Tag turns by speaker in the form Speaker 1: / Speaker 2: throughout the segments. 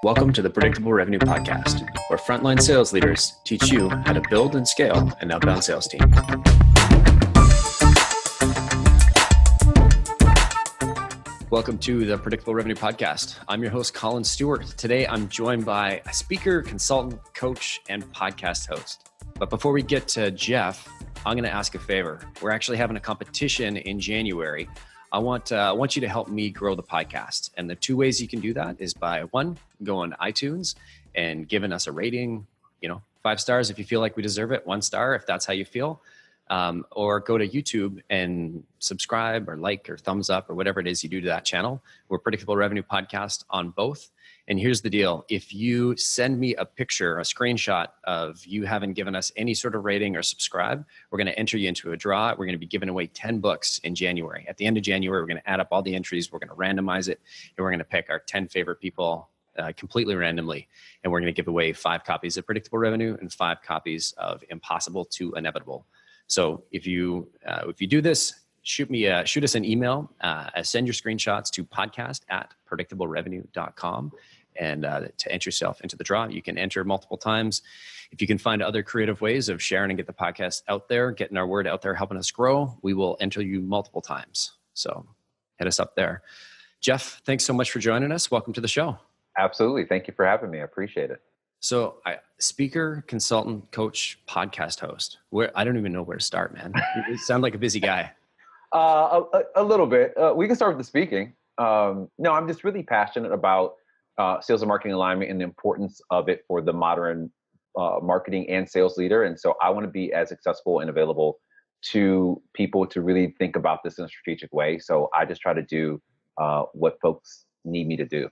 Speaker 1: Welcome to the Predictable Revenue Podcast, where frontline sales leaders teach you how to build and scale an outbound sales team. Welcome to the Predictable Revenue Podcast. I'm your host, Collin Stewart. Today, I'm joined by a speaker, consultant, coach, and podcast host. But before we get to Jeff, I'm going to ask a favor. We're actually having a competition in January. I want you to help me grow the podcast. And the two ways you can do that is by one, go on iTunes and giving us a rating, 5 stars if you feel like we deserve it, 1 star if that's how you feel. Or go to YouTube and subscribe or like or thumbs up or whatever it is you do to that channel. We're Predictable Revenue Podcast on both. And here's the deal. If you send me a picture, a screenshot of you having given us any sort of rating or subscribe, we're going to enter you into a draw. We're going to be giving away 10 books in January. At the end of January, we're going to add up all the entries. We're going to randomize it. And we're going to pick our 10 favorite people completely randomly. And we're going to give away 5 copies of Predictable Revenue and 5 copies of Impossible to Inevitable. So if you do this, shoot us an email, send your screenshots to podcast@predictablerevenue.com. And to enter yourself into the draw, you can enter multiple times. If you can find other creative ways of sharing and get the podcast out there, getting our word out there, helping us grow, we will enter you multiple times. So hit us up there. Jeff, thanks so much for joining us. Welcome to the show.
Speaker 2: Absolutely. Thank you for having me. I appreciate it.
Speaker 1: So speaker, consultant, coach, podcast host. I don't even know where to start, man. You sound like a busy guy.
Speaker 2: A little bit. We can start with the speaking. No, I'm just really passionate about sales and marketing alignment and the importance of it for the modern marketing and sales leader. And so I want to be as accessible and available to people to really think about this in a strategic way. So I just try to do what folks need me to do.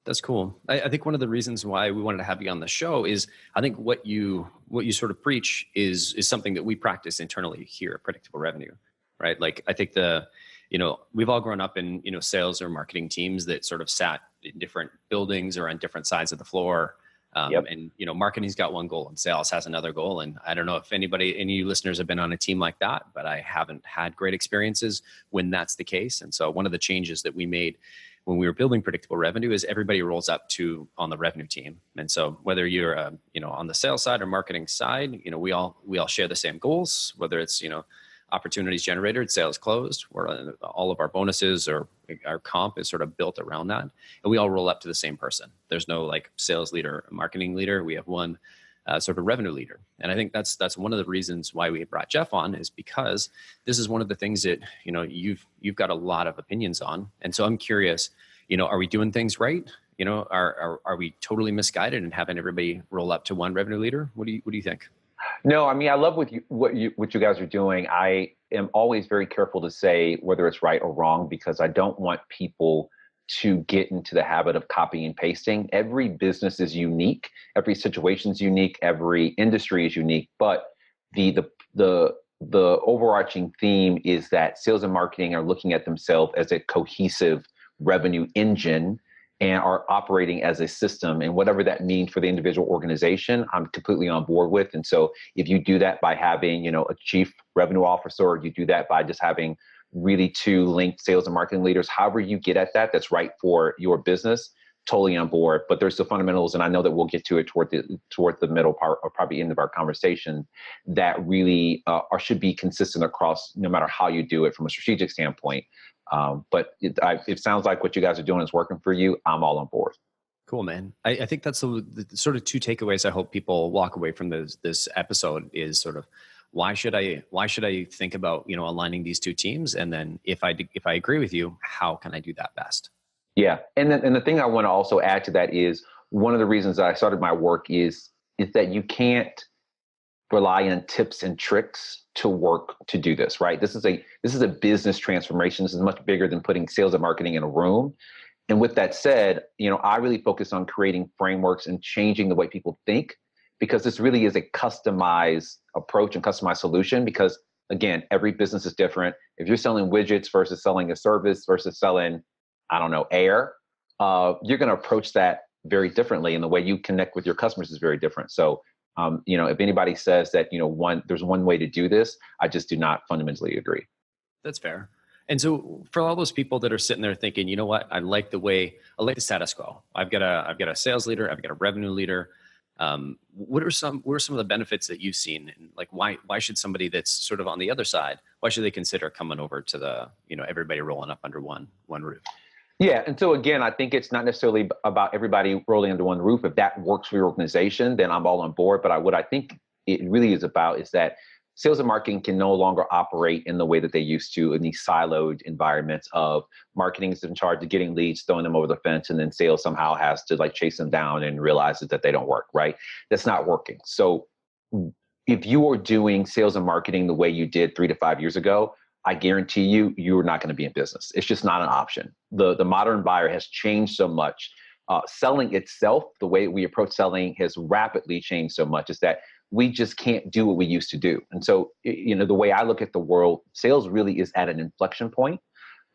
Speaker 1: That's cool. I think one of the reasons why we wanted to have you on the show is I think what you sort of preach is something that we practice internally here at Predictable Revenue, right? Like I think we've all grown up in, sales or marketing teams that sort of sat in different buildings or on different sides of the floor.
Speaker 2: Yep.
Speaker 1: And, marketing's got one goal and sales has another goal. And I don't know if any of you listeners have been on a team like that, but I haven't had great experiences when that's the case. And so one of the changes that we made when we were building Predictable Revenue is everybody rolls up on the revenue team. And so whether you're, on the sales side or marketing side, we all share the same goals, whether it's, opportunities generated, sales closed, where all of our bonuses or our comp is sort of built around that. And we all roll up to the same person. There's no like sales leader, marketing leader. We have one sort of revenue leader. And I think that's one of the reasons why we brought Jeff on is because this is one of the things that, you've got a lot of opinions on. And so I'm curious, are we doing things right? Are we totally misguided and having everybody roll up to one revenue leader? What do you think?
Speaker 2: No, I mean, I love what you guys are doing. I am always very careful to say whether it's right or wrong, because I don't want people to get into the habit of copying and pasting. Every business is unique. Every situation is unique. Every industry is unique. But the overarching theme is that sales and marketing are looking at themselves as a cohesive revenue engine and are operating as a system. And whatever that means for the individual organization, I'm completely on board with. And so if you do that by having, a chief revenue officer, or you do that by just having really 2 linked sales and marketing leaders, however you get at that's right for your business, totally on board. But there's the fundamentals, and I know that we'll get to it toward the middle part or probably end of our conversation, that really should be consistent across no matter how you do it from a strategic standpoint. But it sounds like what you guys are doing is working for you. I'm all on board.
Speaker 1: Cool, man. I think that's the sort of 2 takeaways I hope people walk away from this episode is sort of why should I think about, aligning these 2 teams? And then if I agree with you, how can I do that best?
Speaker 2: Yeah. And the thing I want to also add to that is one of the reasons that I started my work is that you can't rely on tips and tricks to work to do this, right? This is a business transformation. This is much bigger than putting sales and marketing in a room. And with that said, I really focus on creating frameworks and changing the way people think, because this really is a customized approach and customized solution. Because again, every business is different. If you're selling widgets versus selling a service versus selling, air, you're going to approach that very differently. And the way you connect with your customers is very different. So if anybody says that, there's one way to do this, I just do not fundamentally agree.
Speaker 1: That's fair. And so for all those people that are sitting there thinking, you know what, I like the status quo. I've got a sales leader, I've got a revenue leader. What are some of the benefits that you've seen? And like, why should somebody that's sort of on the other side, why should they consider coming over to the, everybody rolling up under one roof?
Speaker 2: Yeah. And so again, I think it's not necessarily about everybody rolling under one roof. If that works for your organization, then I'm all on board. But what I think it really is about is that sales and marketing can no longer operate in the way that they used to in these siloed environments of marketing is in charge of getting leads, throwing them over the fence, and then sales somehow has to like chase them down and realizes that they don't work, right? That's not working. So if you are doing sales and marketing the way you did 3 to 5 years ago, I guarantee you're not going to be in business. It's just not an option. The modern buyer has changed so much. Selling itself, the way we approach selling has rapidly changed so much is that we just can't do what we used to do. And so, the way I look at the world, sales really is at an inflection point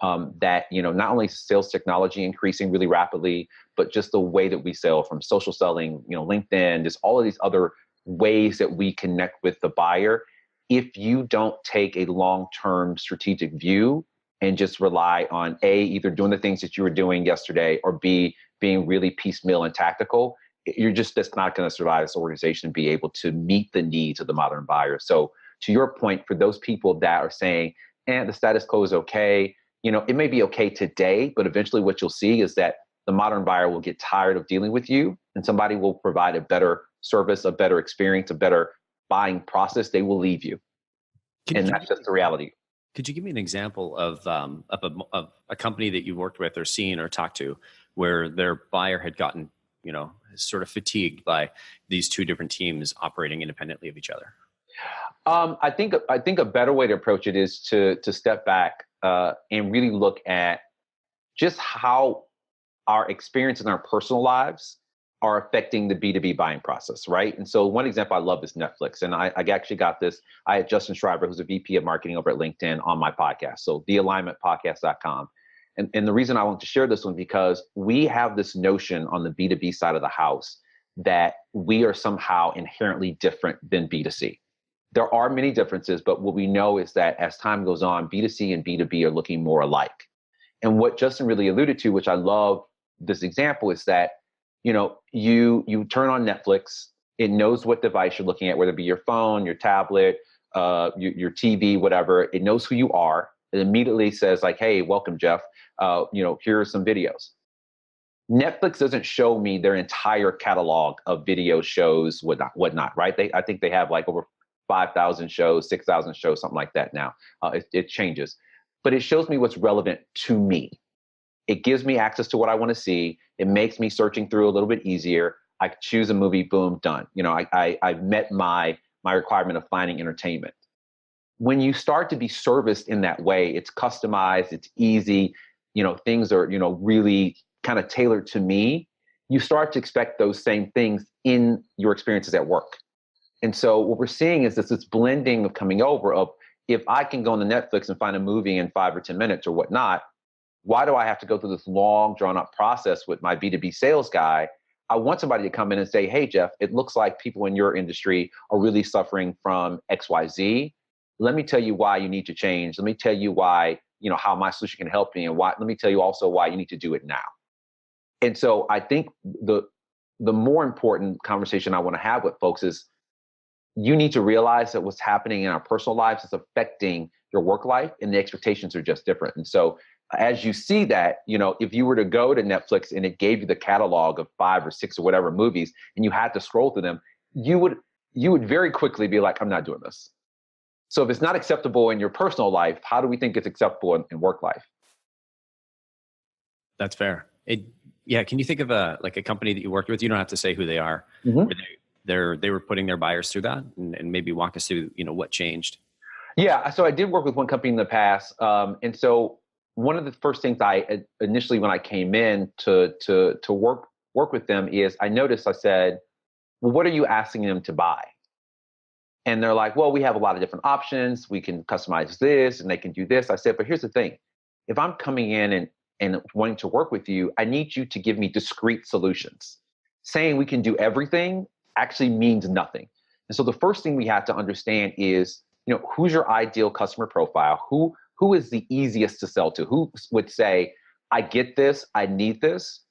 Speaker 2: that, not only is sales technology increasing really rapidly, but just the way that we sell from social selling, LinkedIn, just all of these other ways that we connect with the buyer. If you don't take a long-term strategic view and just rely on A, either doing the things that you were doing yesterday, or B, being really piecemeal and tactical, that's not going to survive this organization and be able to meet the needs of the modern buyer. So to your point, for those people that are saying, the status quo is okay, it may be okay today, but eventually what you'll see is that the modern buyer will get tired of dealing with you and somebody will provide a better service, a better experience, a better buying process. They will leave you. That's just the reality.
Speaker 1: Could you give me an example of a company that you worked with or seen or talked to where their buyer had gotten, sort of fatigued by these two different teams operating independently of each other?
Speaker 2: I think a better way to approach it is to step back and really look at just how our experience in our personal lives are affecting the B2B buying process, right? And so one example I love is Netflix. And I actually got this. I had Justin Schreiber, who's a VP of marketing over at LinkedIn, on my podcast. So thealignmentpodcast.com. And the reason I want to share this one, because we have this notion on the B2B side of the house that we are somehow inherently different than B2C. There are many differences, but what we know is that as time goes on, B2C and B2B are looking more alike. And what Justin really alluded to, which I love this example, is that, you turn on Netflix, it knows what device you're looking at, whether it be your phone, your tablet, your TV, whatever. It knows who you are. It immediately says like, hey, welcome, Jeff. Here are some videos. Netflix doesn't show me their entire catalog of video shows, whatnot, right? I think they have like over 5,000 shows, 6,000 shows, something like that now. It changes. But it shows me what's relevant to me. It gives me access to what I want to see. It makes me searching through a little bit easier. I choose a movie, boom, done. I've met my requirement of finding entertainment. When you start to be serviced in that way, it's customized, it's easy, things are, really kind of tailored to me. You start to expect those same things in your experiences at work. And so what we're seeing is this blending of coming over of, if I can go on the Netflix and find a movie in 5 or 10 minutes or whatnot, why do I have to go through this long, drawn-out process with my B2B sales guy? I want somebody to come in and say, hey, Jeff, it looks like people in your industry are really suffering from XYZ. Let me tell you why you need to change. Let me tell you why, how my solution can help me, and let me tell you also why you need to do it now. And so I think the more important conversation I want to have with folks is, you need to realize that what's happening in our personal lives is affecting your work life, and the expectations are just different. And so as you see that, if you were to go to Netflix and it gave you the catalog of 5 or 6 or whatever movies, and you had to scroll through them, you would very quickly be like, I'm not doing this. So if it's not acceptable in your personal life, how do we think it's acceptable in work life?
Speaker 1: That's fair. Can you think of a company that you worked with? You don't have to say who they are.
Speaker 2: Mm-hmm.
Speaker 1: They were putting their buyers through that, and maybe walk us through, what changed.
Speaker 2: Yeah. So I did work with one company in the past. And so one of the first things I initially, when I came in to work with them, is I said, well, what are you asking them to buy? And they're like, well, we have a lot of different options. We can customize this and they can do this. I said, but here's the thing. If I'm coming in and wanting to work with you, I need you to give me discrete solutions. Saying we can do everything actually means nothing. And so the first thing we have to understand is, who's your ideal customer profile? Who who is the easiest to sell to? Who would say, I get this, I need this?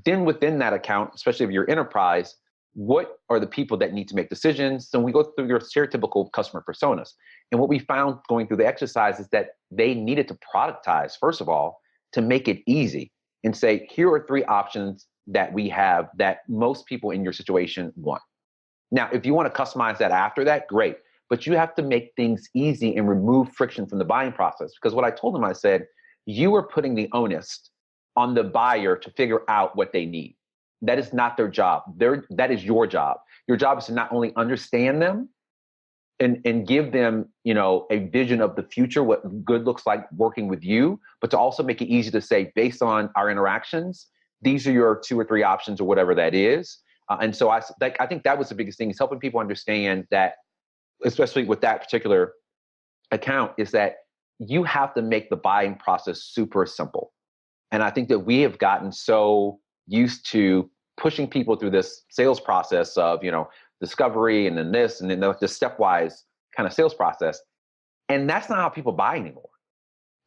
Speaker 2: Then within that account, especially if you're enterprise, what are the people that need to make decisions? So we go through your stereotypical customer personas. And what we found going through the exercise is that they needed to productize, first of all, to make it easy and say, here are 3 options that we have that most people in your situation want. Now, if you want to customize that after that, great. But you have to make things easy and remove friction from the buying process. Because what I told them, I said, you are putting the onus on the buyer to figure out what they need. That is not their job. That is your job. Your job is to not only understand them and give them, a vision of the future, what good looks like working with you, but to also make it easy to say, based on our interactions, these are your 2 or 3 options or whatever that is. And so I think that was the biggest thing, is helping people understand that, especially with that particular account, is that you have to make the buying process super simple. And I think that we have gotten so used to pushing people through this sales process of, discovery and then this and then the stepwise kind of sales process. And that's not how people buy anymore.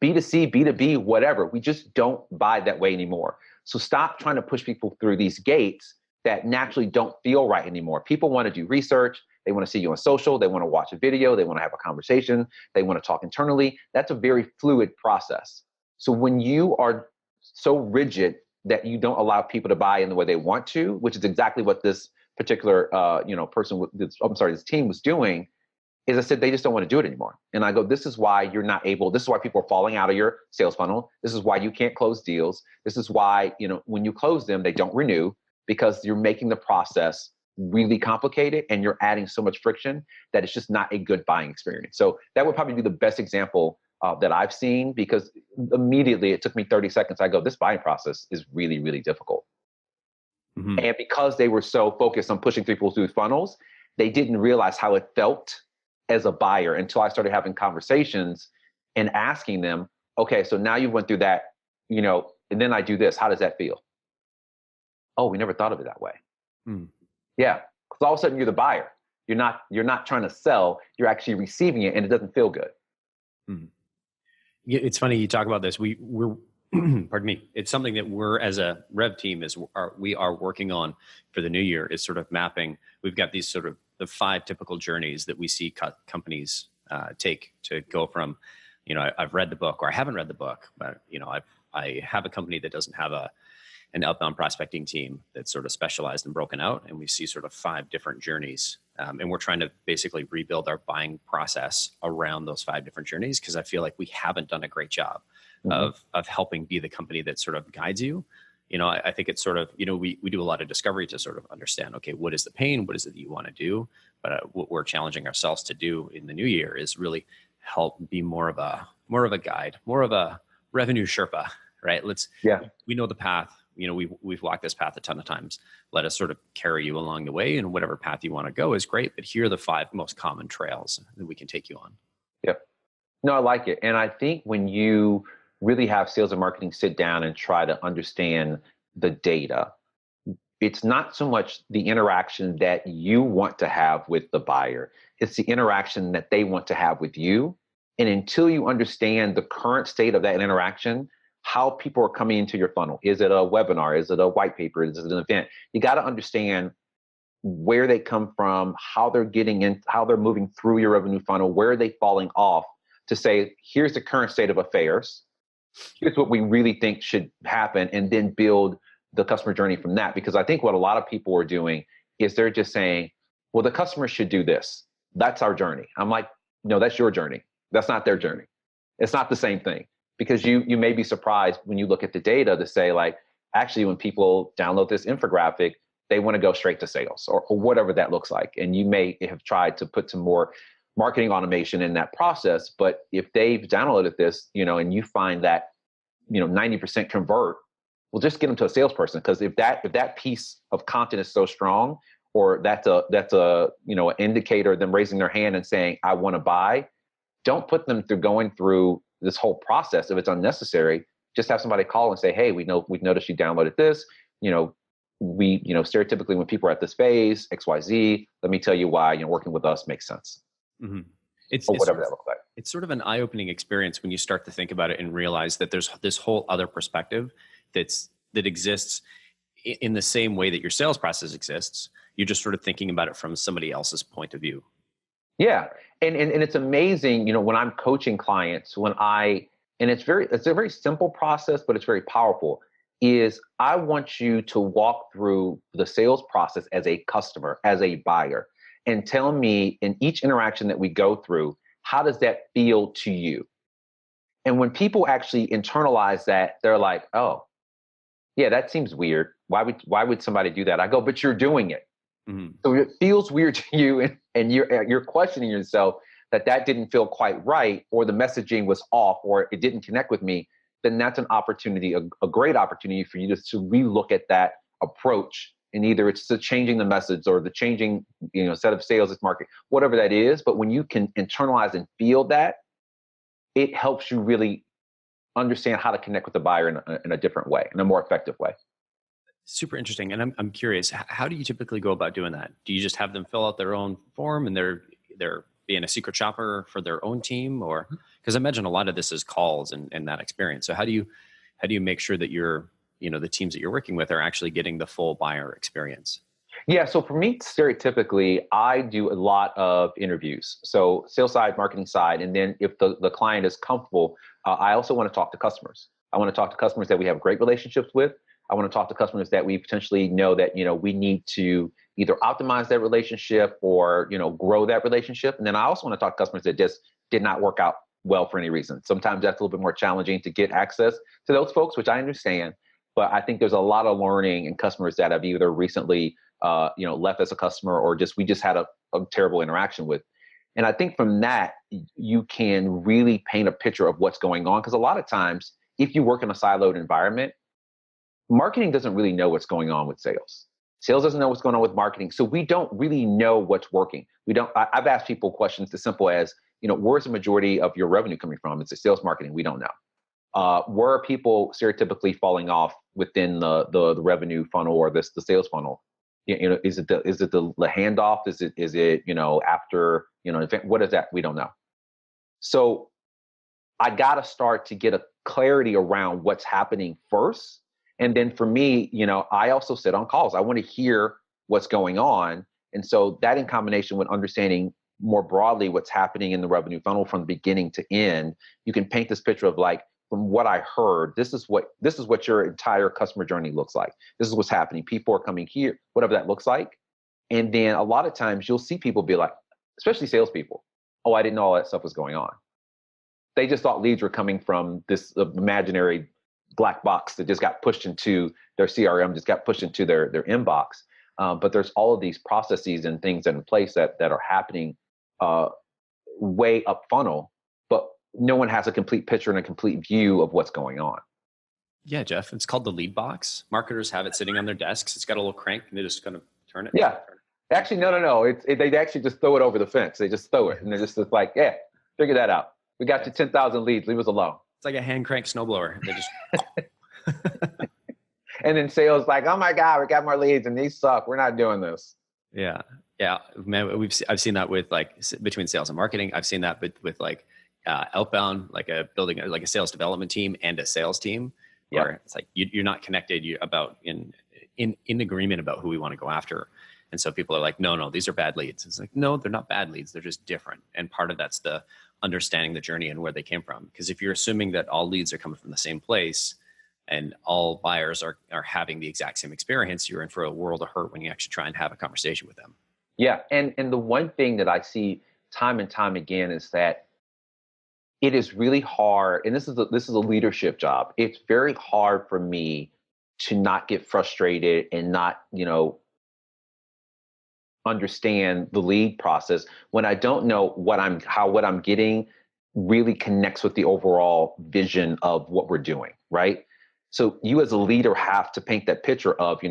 Speaker 2: B2C, B2B, whatever. We just don't buy that way anymore. So stop trying to push people through these gates that naturally don't feel right anymore. People want to do research. They want to see you on social. They want to watch a video. They want to have a conversation. They want to talk internally. That's a very fluid process. So when you are so rigid that you don't allow people to buy in the way they want to, which is exactly what this particular this team was doing, is I said they just don't want to do it anymore. And I go, this is why you're not able, this is why people are falling out of your sales funnel. This is why you can't close deals. This is why, when you close them, they don't renew, because you're making the process really complicated and you're adding so much friction that it's just not a good buying experience. So that would probably be the best example that I've seen, because immediately it took me 30 seconds. I go, this buying process is really, really difficult. Mm-hmm. And because they were so focused on pushing people through funnels, they didn't realize how it felt as a buyer until I started having conversations and asking them, okay, so now you went through that, and then I do this. How does that feel? Oh, we never thought of it that way. Mm. Yeah, because all of a sudden you're the buyer. You're not trying to sell. You're actually receiving it, and it doesn't feel good.
Speaker 1: Mm. It's funny you talk about this. We're pardon me. It's something that we're, as a Rev team, we are working on for the new year, is sort of mapping. We've got these sort of the 5 typical journeys that we see companies take to go from, I've read the book, or I haven't read the book, but I have a company that doesn't have an outbound prospecting team that's sort of specialized and broken out, and we see sort of 5 different journeys. And we're trying to basically rebuild our buying process around those 5 different journeys, because I feel like we haven't done a great job of helping be the company that sort of guides you. I think it's sort of, we do a lot of discovery to sort of understand, okay, what is the pain? What is it that you want to do? But what we're challenging ourselves to do in the new year is really help be more of a guide, more of a revenue Sherpa, right? We know the path. We've walked this path a ton of times. Let us sort of carry you along the way, and whatever path you want to go is great. But here are the 5 most common trails that we can take you on.
Speaker 2: Yep. No, I like it. And I think when you really have sales and marketing sit down and try to understand the data, it's not so much the interaction that you want to have with the buyer. It's the interaction that they want to have with you. And until you understand the current state of that interaction, how people are coming into your funnel. Is it a webinar? Is it a white paper? Is it an event? You got to understand where they come from, how they're getting in, how they're moving through your revenue funnel, where are they falling off, to say, here's the current state of affairs. Here's what we really think should happen, and then build the customer journey from that. Because I think what a lot of people are doing is they're just saying, well, the customer should do this. That's our journey. I'm like, no, that's your journey. That's not their journey. It's not the same thing. Because you may be surprised when you look at the data to say, like, actually, when people download this infographic, they want to go straight to sales, or whatever that looks like. And you may have tried to put some more marketing automation in that process. But if they've downloaded this, and you find that, 90% convert, well, just get them to a salesperson. Because if that piece of content is so strong, or that's a an indicator of them raising their hand and saying, I want to buy, don't put them through going through this whole process if it's unnecessary. Just have somebody call and say, hey, we've noticed you downloaded this. Stereotypically when people are at this phase, XYZ, let me tell you why, working with us makes sense.
Speaker 1: Mm-hmm.
Speaker 2: Or whatever that looks like.
Speaker 1: It's sort of an eye-opening experience when you start to think about it and realize that there's this whole other perspective that exists in the same way that your sales process exists. You're just sort of thinking about it from somebody else's point of view.
Speaker 2: Yeah. And it's amazing, when I'm coaching clients, and it's a very simple process, but it's very powerful, is I want you to walk through the sales process as a customer, as a buyer, and tell me in each interaction that we go through, how does that feel to you? And when people actually internalize that, they're like, oh, yeah, that seems weird. Why would somebody do that? I go, but you're doing it. Mm-hmm. So it feels weird to you, and you're questioning yourself that didn't feel quite right, or the messaging was off, or it didn't connect with me. Then that's an opportunity, a great opportunity for you to relook at that approach. And either it's the changing the message or the changing, set of sales, it's marketing, whatever that is. But when you can internalize and feel that, it helps you really understand how to connect with the buyer in a different way, in a more effective way.
Speaker 1: Super interesting. And I'm curious, how do you typically go about doing that? Do you just have them fill out their own form and they're being a secret shopper for their own team? Or, because I imagine a lot of this is calls and that experience. So how do you make sure that the teams that you're working with are actually getting the full buyer experience?
Speaker 2: Yeah. So for me, stereotypically, I do a lot of interviews. So sales side, marketing side. And then if the client is comfortable, I also want to talk to customers. I want to talk to customers that we have great relationships with. I want to talk to customers that we potentially know that, we need to either optimize that relationship or, grow that relationship. And then I also want to talk to customers that just did not work out well for any reason. Sometimes that's a little bit more challenging to get access to those folks, which I understand. But I think there's a lot of learning in customers that have either recently, left as a customer or we just had a terrible interaction with. And I think from that, you can really paint a picture of what's going on. Because a lot of times, if you work in a siloed environment, marketing doesn't really know what's going on with sales. Sales doesn't know what's going on with marketing. So we don't really know what's working. I've asked people questions as simple as, where's the majority of your revenue coming from? It's a sales marketing. We don't know. Where are people stereotypically falling off within the revenue funnel or the sales funnel? Is it the handoff? Is it after, an event? What is that? We don't know. So I got to start to get a clarity around what's happening first. And then for me, I also sit on calls. I want to hear what's going on. And so that in combination with understanding more broadly what's happening in the revenue funnel from beginning to end, you can paint this picture of like, from what I heard, this is what your entire customer journey looks like. This is what's happening. People are coming here, whatever that looks like. And then a lot of times you'll see people be like, especially salespeople, oh, I didn't know all that stuff was going on. They just thought leads were coming from this imaginary black box that just got pushed into their CRM, just got pushed into their inbox. But there's all of these processes and things in place that are happening way up funnel, but no one has a complete picture and a complete view of what's going on.
Speaker 1: Yeah, Jeff, it's called the lead box. Marketers have it sitting on their desks. It's got a little crank and they're just going to turn it.
Speaker 2: Yeah. Actually, no. They actually just throw it over the fence. They just throw it and they're just like, yeah, figure that out. We got you 10,000 leads. Leave us alone.
Speaker 1: It's like a hand crank snowblower. They just
Speaker 2: And then sales like, oh my God, we got more leads and these suck. We're not doing this.
Speaker 1: Yeah. Man, I've seen that with between sales and marketing. I've seen that with outbound, building a sales development team and a sales team. Where it's like you're not connected. You're about in agreement about who we want to go after. And so people are like, no, these are bad leads. It's like, no, they're not bad leads. They're just different. And part of that's the understanding the journey and where they came from. Because if you're assuming that all leads are coming from the same place and all buyers are having the exact same experience, you're in for a world of hurt when you actually try and have a conversation with them.
Speaker 2: Yeah. And the one thing that I see time and time again is that it is really hard. And this is a leadership job. It's very hard for me to not get frustrated and not, understand the lead process when I don't know what I'm getting really connects with the overall vision of what we're doing, right? So you as a leader have to paint that picture of,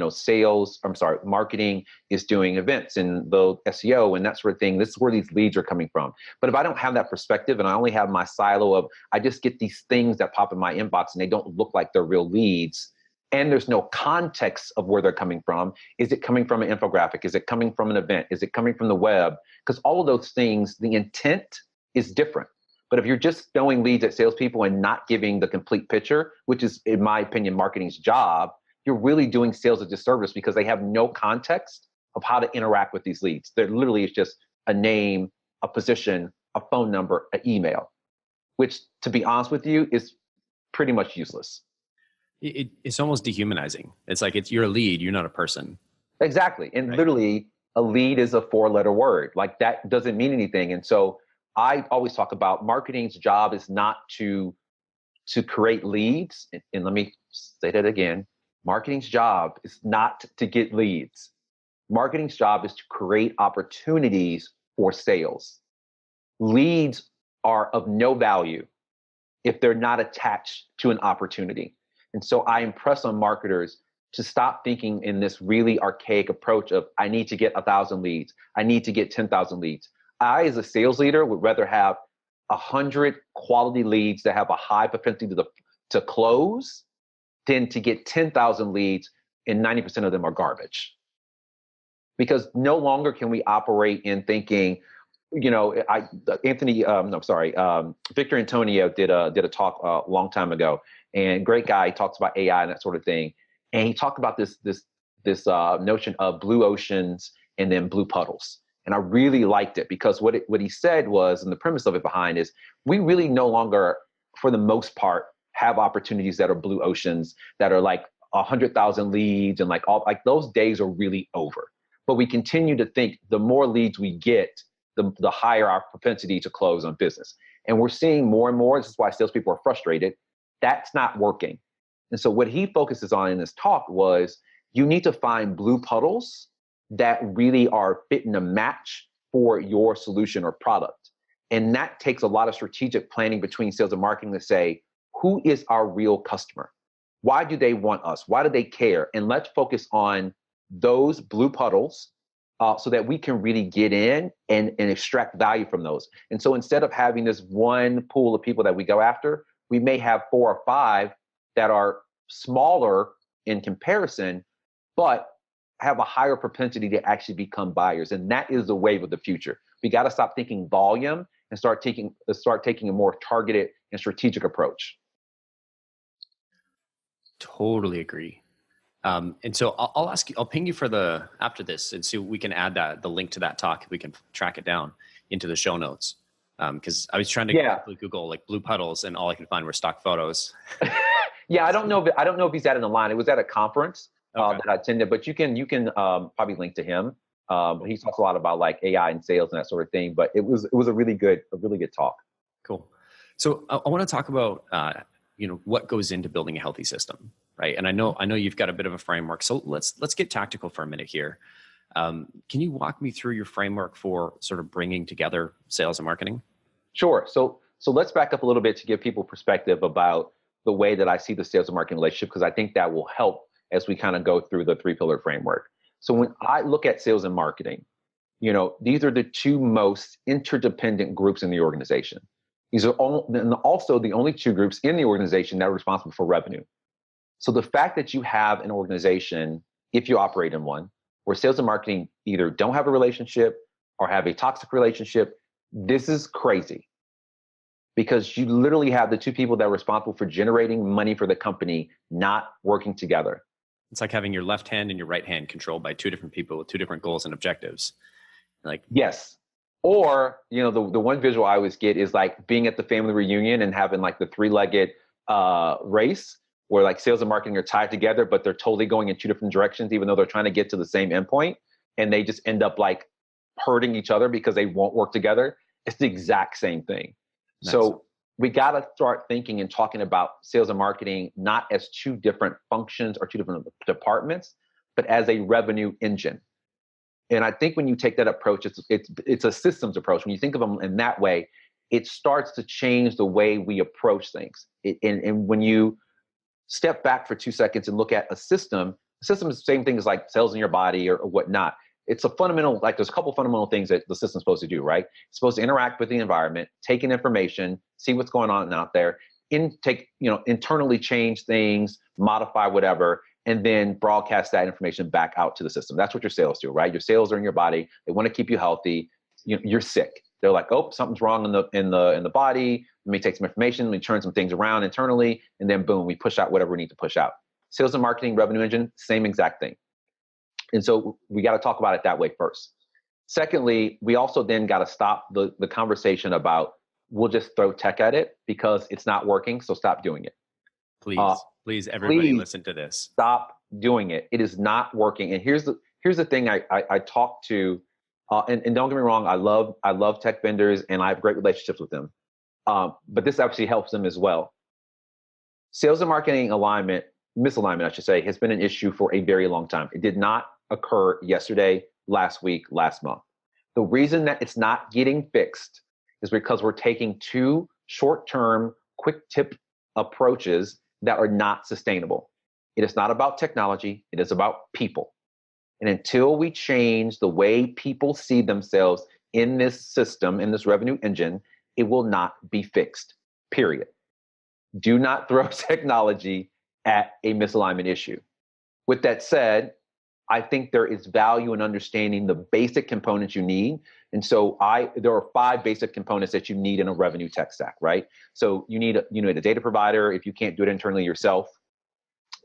Speaker 2: marketing is doing events and the SEO and that sort of thing. This is where these leads are coming from. But if I don't have that perspective and I only have my silo of, I just get these things that pop in my inbox and they don't look like they're real leads, and there's no context of where they're coming from. Is it coming from an infographic? Is it coming from an event? Is it coming from the web? Because all of those things, the intent is different. But if you're just throwing leads at salespeople and not giving the complete picture, which is, in my opinion, marketing's job, you're really doing sales a disservice because they have no context of how to interact with these leads. They're literally, it's just a name, a position, a phone number, an email, which, to be honest with you, is pretty much useless.
Speaker 1: It's almost dehumanizing. It's like you're a lead, you're not a person.
Speaker 2: Exactly. And literally, a lead is a 4-letter word. Like, that doesn't mean anything. And so I always talk about marketing's job is not to create leads. And let me say that again. Marketing's job is not to get leads. Marketing's job is to create opportunities for sales. Leads are of no value if they're not attached to an opportunity. And so I impress on marketers to stop thinking in this really archaic approach of, I need to get 1,000 leads. I need to get 10,000 leads. I, as a sales leader, would rather have 100 quality leads that have a high propensity to close than to get 10,000 leads and 90% of them are garbage. Because no longer can we operate in thinking, Victor Antonio did a talk a long time ago, and great guy. He talks about AI and that sort of thing. And he talked about this notion of blue oceans and then blue puddles. And I really liked it because what he said was, and the premise of it behind is, we really no longer, for the most part, have opportunities that are blue oceans that are like 100,000 leads and like those days are really over. But we continue to think the more leads we get, the higher our propensity to close on business. And we're seeing more and more, this is why salespeople are frustrated, that's not working. And so what he focuses on in this talk was, you need to find blue puddles that really are fitting a match for your solution or product. And that takes a lot of strategic planning between sales and marketing to say, who is our real customer? Why do they want us? Why do they care? And let's focus on those blue puddles so that we can really get in and extract value from those. And so instead of having this one pool of people that we go after, we may have 4 or 5 that are smaller in comparison, but have a higher propensity to actually become buyers. And that is the wave of the future. We got to stop thinking volume and start taking a more targeted and strategic approach.
Speaker 1: Totally agree. And so I'll ask you, I'll ping you after this and see if we can add the link to that talk. We can track it down into the show notes. Cause I was trying to Google like blue puddles and all I could find were stock photos.
Speaker 2: Yeah. I don't know if he's at an line. It was at a conference that I attended, but you can probably link to him. He talks a lot about like AI and sales and that sort of thing, but it was a really good talk.
Speaker 1: Cool. So I want to talk about, what goes into building a healthy system, right? And I know you've got a bit of a framework. So let's get tactical for a minute here. Can you walk me through your framework for sort of bringing together sales and marketing?
Speaker 2: Sure. So let's back up a little bit to give people perspective about the way that I see the sales and marketing relationship, because I think that will help as we kind of go through the 3-pillar framework. So when I look at sales and marketing, these are the 2 most interdependent groups in the organization. These are also the only 2 groups in the organization that are responsible for revenue. So the fact that you have an organization, if you operate in one, where sales and marketing either don't have a relationship or have a toxic relationship, this is crazy. Because you literally have the 2 people that are responsible for generating money for the company not working together.
Speaker 1: It's like having your left hand and your right hand controlled by 2 different people with 2 different goals and objectives.
Speaker 2: Yes. Or, the one visual I always get is like being at the family reunion and having like the 3-legged race where like sales and marketing are tied together, but they're totally going in 2 different directions, even though they're trying to get to the same endpoint. And they just end up like hurting each other because they won't work together. It's the exact same thing. Nice. So we got to start thinking and talking about sales and marketing, not as 2 different functions or 2 different departments, but as a revenue engine. And I think when you take that approach, it's a systems approach. When you think of them in that way, it starts to change the way we approach things. And when you step back for 2 seconds and look at a system is the same thing as like cells in your body or whatnot. It's a fundamental, like there's a couple fundamental things that the system's supposed to do, right? It's supposed to interact with the environment, take in information, see what's going on out there, internally change things, modify whatever, and then broadcast that information back out to the system. That's what your sales do, right? Your cells are in your body. They want to keep you healthy. You're sick. They're like, oh, something's wrong in the body. Let me take some information. Let me turn some things around internally, and then boom, we push out whatever we need to push out. Sales and marketing, revenue engine, same exact thing. And so we got to talk about it that way first. Secondly, we also then got to stop the conversation about we'll just throw tech at it because it's not working. So stop doing it.
Speaker 1: Please, everybody listen to this.
Speaker 2: Stop doing it. It is not working. And here's the thing I talk to, and don't get me wrong, I love tech vendors and I have great relationships with them. But this actually helps them as well. Sales and marketing misalignment, I should say, has been an issue for a very long time. It did not occur yesterday, last week, last month. The reason that it's not getting fixed is because we're taking two short-term, quick tip approaches that are not sustainable. It is not about technology. It is about people. And until we change the way people see themselves in this system, in this revenue engine, it will not be fixed, period. Do not throw technology at a misalignment issue. With that said, I think there is value in understanding the basic components you need. And so there are 5 basic components that you need in a revenue tech stack, right? So you need a data provider if you can't do it internally yourself.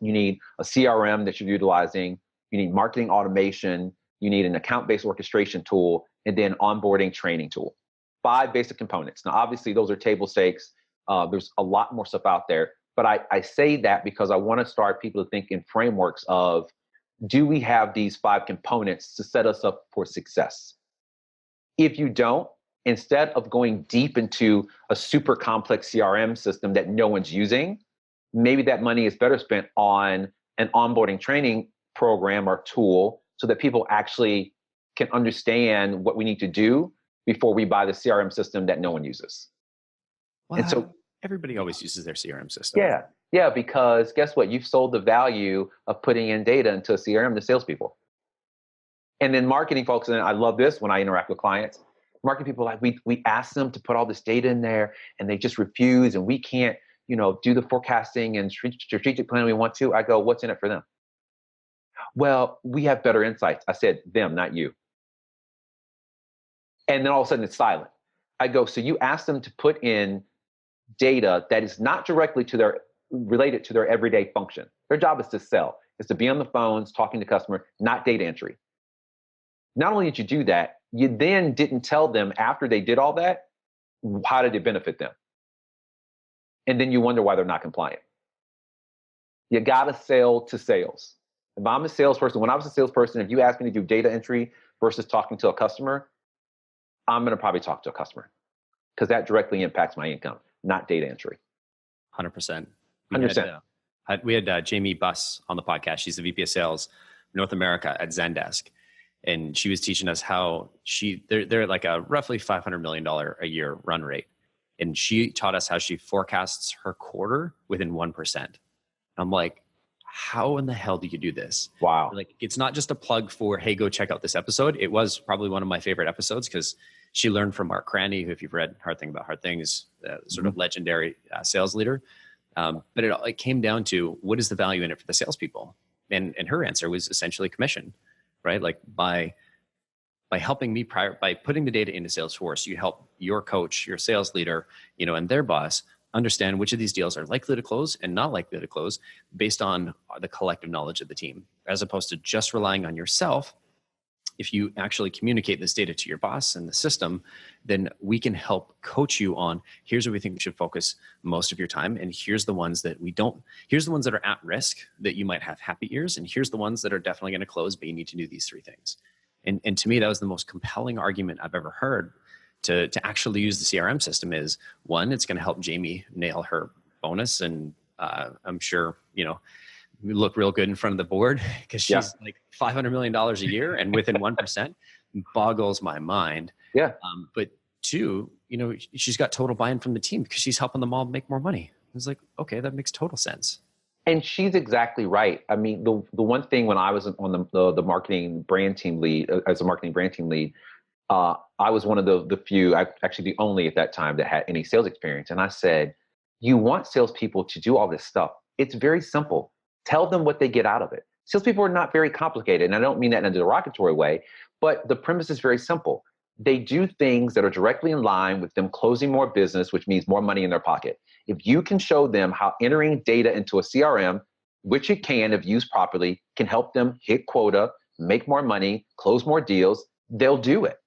Speaker 2: You need a CRM that you're utilizing. You need marketing automation. You need an account-based orchestration tool, and then onboarding training tool. 5 basic components. Now, obviously, those are table stakes. There's a lot more stuff out there. But I say that because I want to start people to think in frameworks of, do we have these 5 components to set us up for success? If you don't, instead of going deep into a super complex CRM system that no one's using, maybe that money is better spent on an onboarding training program or tool so that people actually can understand what we need to do before we buy the CRM system that no one uses.
Speaker 1: Well,
Speaker 2: and so
Speaker 1: everybody always uses their CRM system.
Speaker 2: Yeah, because guess what? You've sold the value of putting in data into a CRM to salespeople. And then marketing folks, and I love this when I interact with clients, marketing people like, we ask them to put all this data in there and they just refuse, and we can't, do the forecasting and strategic plan we want to. I go, what's in it for them? Well, we have better insights. I said them, not you. And then all of a sudden it's silent. I go, so you ask them to put in data that is not directly related to their everyday function. Their job is to sell, is to be on the phones, talking to customer, not data entry. Not only did you do that, you then didn't tell them after they did all that, how did it benefit them? And then you wonder why they're not compliant. You got to sell to sales. If I'm a salesperson, when I was a salesperson, if you asked me to do data entry versus talking to a customer, I'm going to probably talk to a customer because that directly impacts my income, not data entry.
Speaker 1: 100%.
Speaker 2: 100%.
Speaker 1: We had Jamie Buss on the podcast. She's the VP of Sales North America at Zendesk. And she was teaching us how they're like a roughly $500 million a year run rate. And she taught us how she forecasts her quarter within 1%. I'm like, how in the hell do you do this?
Speaker 2: Wow.
Speaker 1: Like, it's not just a plug for, hey, go check out this episode. It was probably one of my favorite episodes because she learned from Mark Cranny, who, if you've read Hard Thing About Hard Things, sort of legendary sales leader. But it came down to, what is the value in it for the salespeople? And her answer was essentially commission, right? Like by helping me by putting the data into Salesforce, you help your coach, your sales leader, and their boss understand which of these deals are likely to close and not likely to close based on the collective knowledge of the team, as opposed to just relying on yourself. If you actually communicate this data to your boss and the system, then we can help coach you on, here's where we think you should focus most of your time. And here's the ones that here's the ones that are at risk that you might have happy years. And here's the ones that are definitely going to close, but you need to do these 3 things. And to me, that was the most compelling argument I've ever heard to actually use the CRM system is, 1, it's going to help Jamie nail her bonus. And I'm sure, we look real good in front of the board because she's like $500 million a year and within 1% boggles my mind.
Speaker 2: Yeah.
Speaker 1: But 2, she's got total buy-in from the team because she's helping them all make more money. It's like, okay, that makes total sense.
Speaker 2: And she's exactly right. I mean, the one thing when I was on the marketing brand team lead, as a marketing brand team lead, I was one of the few, actually the only at that time that had any sales experience. And I said, you want salespeople to do all this stuff. It's very simple. Tell them what they get out of it. Salespeople are not very complicated. And I don't mean that in a derogatory way, but the premise is very simple. they do things that are directly in line with them closing more business, which means more money in their pocket. If you can show them how entering data into a CRM, which it can, if used properly, can help them hit quota, make more money, close more deals, they'll do it.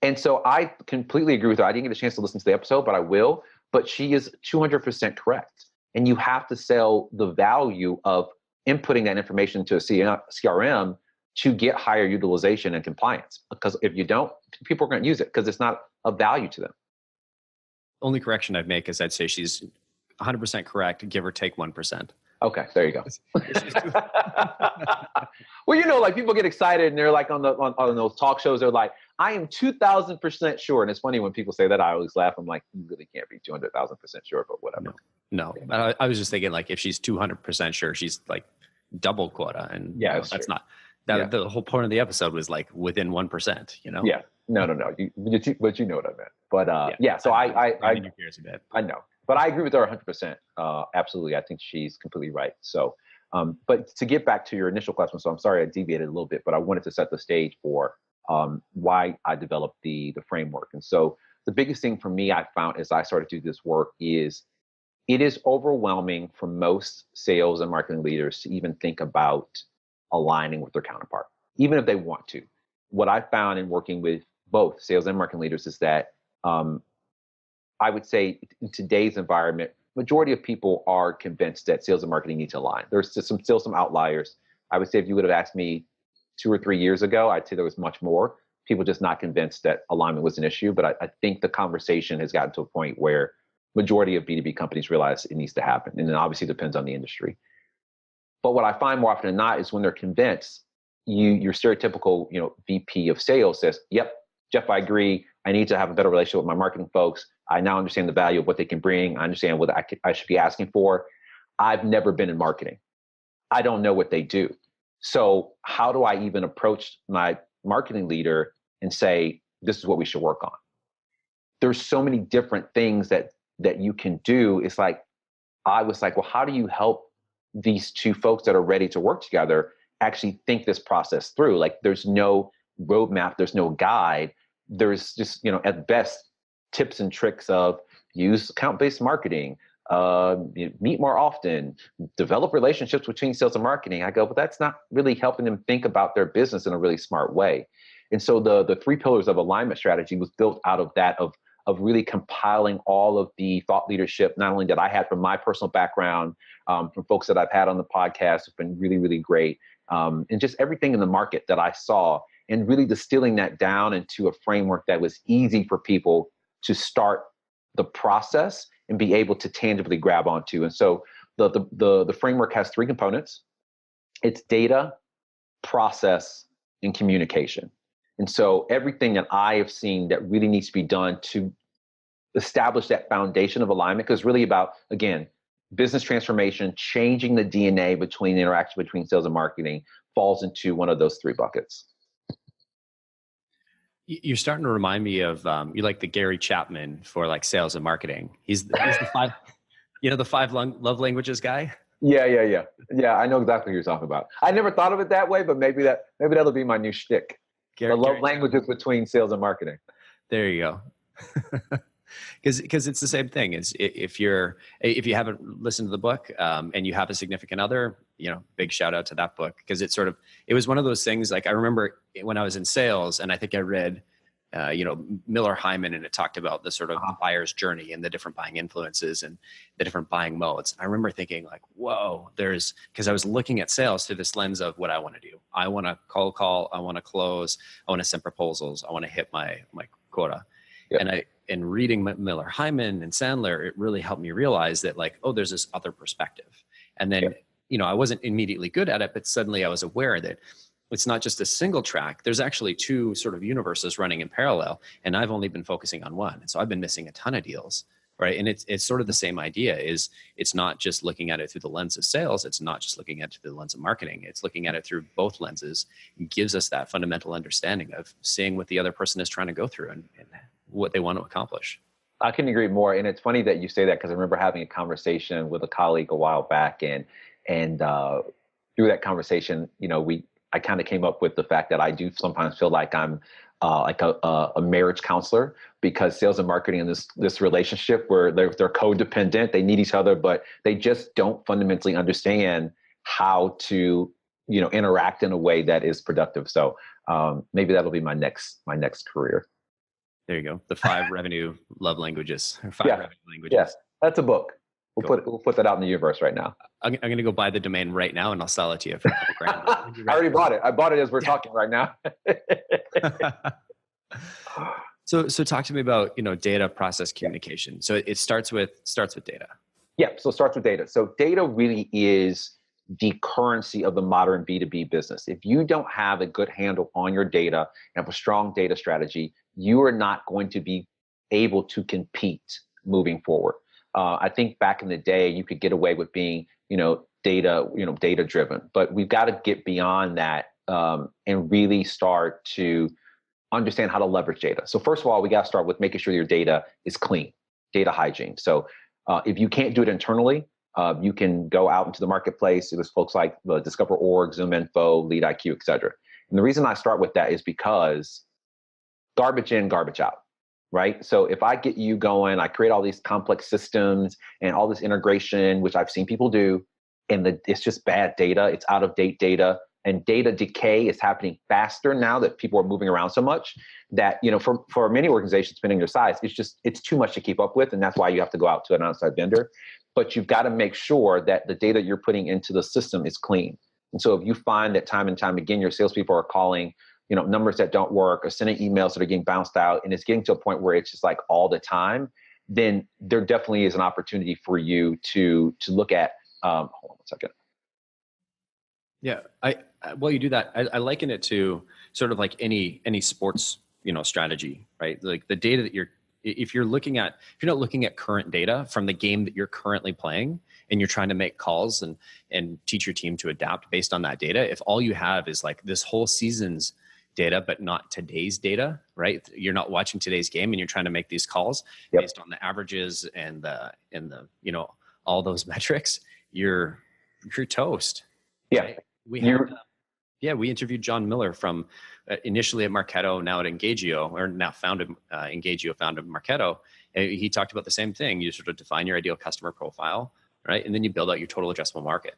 Speaker 2: And so I completely agree with her. I didn't get a chance to listen to the episode, but I will. But she is 200% correct. And you have to sell the value of inputting that information into a CRM to get higher utilization and compliance. Because if you don't, people are going to use it because it's not of value to them.
Speaker 1: Only correction I'd make is I'd say she's 100% correct, give or take 1%.
Speaker 2: Okay, there you go. Well, you know, like people get excited and they're like on those talk shows, they're like, I am 2,000% sure. And it's funny when people say that, I always laugh. I'm like, you really can't be 200,000% sure, but whatever.
Speaker 1: No. I was just thinking like if she's 200% sure, she's like double quota. And
Speaker 2: yeah,
Speaker 1: that's not, the whole point of the episode was like within 1%, you know?
Speaker 2: Yeah, no. But you know what I meant. But yeah, so I know. But I agree with her 100%. Absolutely. I think she's completely right. So, but to get back to your initial question, so I'm sorry I deviated a little bit, but I wanted to set the stage for why I developed the framework. And so the biggest thing for me I found as I started to do this work is it is overwhelming for most sales and marketing leaders to even think about aligning with their counterpart, even if they want to. What I found in working with both sales and marketing leaders is that I would say in today's environment, majority of people are convinced that sales and marketing need to align. There's just still some outliers. I would say if you would have asked me 2 or 3 years ago, I'd say there was much more. People just not convinced that alignment was an issue. But I think the conversation has gotten to a point where majority of B2B companies realize it needs to happen. And it obviously depends on the industry. But what I find more often than not is when they're convinced, your stereotypical, VP of sales says, yep, Jeff, I agree. I need to have a better relationship with my marketing folks. I now understand the value of what they can bring. I understand what I should be asking for. I've never been in marketing. I don't know what they do. So how do I even approach my marketing leader and say, this is what we should work on? There's so many different things that you can do. It's like, I was like, well, how do you help these two folks that are ready to work together actually think this process through? Like there's no roadmap, there's no guide. There's just, at best, tips and tricks of use account-based marketing, meet more often, develop relationships between sales and marketing. I go, but that's not really helping them think about their business in a really smart way. And so the 3 pillars of alignment strategy was built out of that, of really compiling all of the thought leadership, not only that I had from my personal background, from folks that I've had on the podcast have been really, really great, and just everything in the market that I saw, and really distilling that down into a framework that was easy for people to start the process and be able to tangibly grab onto. And so the framework has 3 components. It's data, process, and communication. And so everything that I have seen that really needs to be done to establish that foundation of alignment, because really about, again, business transformation, changing the DNA between the interaction between sales and marketing falls into one of those 3 buckets.
Speaker 1: You're starting to remind me of you like the Gary Chapman for like sales and marketing. He's the 5, the 5 love languages guy.
Speaker 2: Yeah. I know exactly what you're talking about. I never thought of it that way, but maybe that'll be my new shtick. The love languages between sales and marketing.
Speaker 1: There you go. Because it's the same thing. Is if you haven't listened to the book and you have a significant other, big shout out to that book, because it was one of those things. Like I remember when I was in sales, and I think I read Miller Hyman, and it talked about the sort of buyer's journey and the different buying influences and the different buying modes. I remember thinking like, whoa, because I was looking at sales through this lens of what I want to do. I want to cold call. I want to close. I want to send proposals. I want to hit my quota. Yep. And reading Miller Hyman and Sandler, it really helped me realize that like, oh, there's this other perspective. And then, I wasn't immediately good at it, but suddenly I was aware that it's not just a single track. There's actually 2 sort of universes running in parallel, and I've only been focusing on one. And so I've been missing a ton of deals, right? And it's sort of the same idea. Is it's not just looking at it through the lens of sales. It's not just looking at it through the lens of marketing. It's looking at it through both lenses. It gives us that fundamental understanding of seeing what the other person is trying to go through and what they want to accomplish.
Speaker 2: I couldn't agree more. And it's funny that you say that, because I remember having a conversation with a colleague a while back, and through that conversation, I kind of came up with the fact that I do sometimes feel like I'm a marriage counselor, because sales and marketing in this relationship where they're codependent, they need each other, but they just don't fundamentally understand how to interact in a way that is productive. So maybe that'll be my next career.
Speaker 1: There you go. The 5 revenue love languages, or 5 revenue languages.
Speaker 2: Yes, that's a book. We'll
Speaker 1: Cool.
Speaker 2: put that out in the universe right now.
Speaker 1: I'm going to go buy the domain right now, and I'll sell it to you for $1,000.
Speaker 2: I already bought it. I bought it as we're talking right now.
Speaker 1: So talk to me about, data process communication. So it starts with data.
Speaker 2: Yeah. So it starts with data. So data really is the currency of the modern B2B business. If you don't have a good handle on your data and have a strong data strategy, you are not going to be able to compete moving forward. I think back in the day, you could get away with being, data driven, but we've got to get beyond that and really start to understand how to leverage data. So first of all, we got to start with making sure your data is clean, data hygiene. So if you can't do it internally, you can go out into the marketplace. There's folks like Discover.org, ZoomInfo, LeadIQ, et cetera. And the reason I start with that is because garbage in, garbage out. Right. So if I get you going, I create all these complex systems and all this integration, which I've seen people do, and it's just bad data. It's out of date data, and data decay is happening faster now that people are moving around so much that, for many organizations, depending on your size, it's too much to keep up with. And that's why you have to go out to an outside vendor. But you've got to make sure that the data you're putting into the system is clean. And so if you find that time and time again, your salespeople are calling numbers that don't work, or sending emails that are getting bounced out, and it's getting to a point where it's just like all the time, then there definitely is an opportunity for you to look at, hold on one second.
Speaker 1: Yeah. While you do that, I liken it to sort of like any sports, strategy, right? Like the data that if you're not looking at current data from the game that you're currently playing, and you're trying to make calls and teach your team to adapt based on that data, if all you have is like this whole season's data, but not today's data, right? You're not watching today's game and you're trying to make these calls based on the averages and the all those metrics, you're toast.
Speaker 2: Yeah.
Speaker 1: Right? We interviewed John Miller from initially at Marketo, now at Engagio, or now founded Engagio, founded Marketo. And he talked about the same thing. You sort of define your ideal customer profile, right? And then you build out your total addressable market.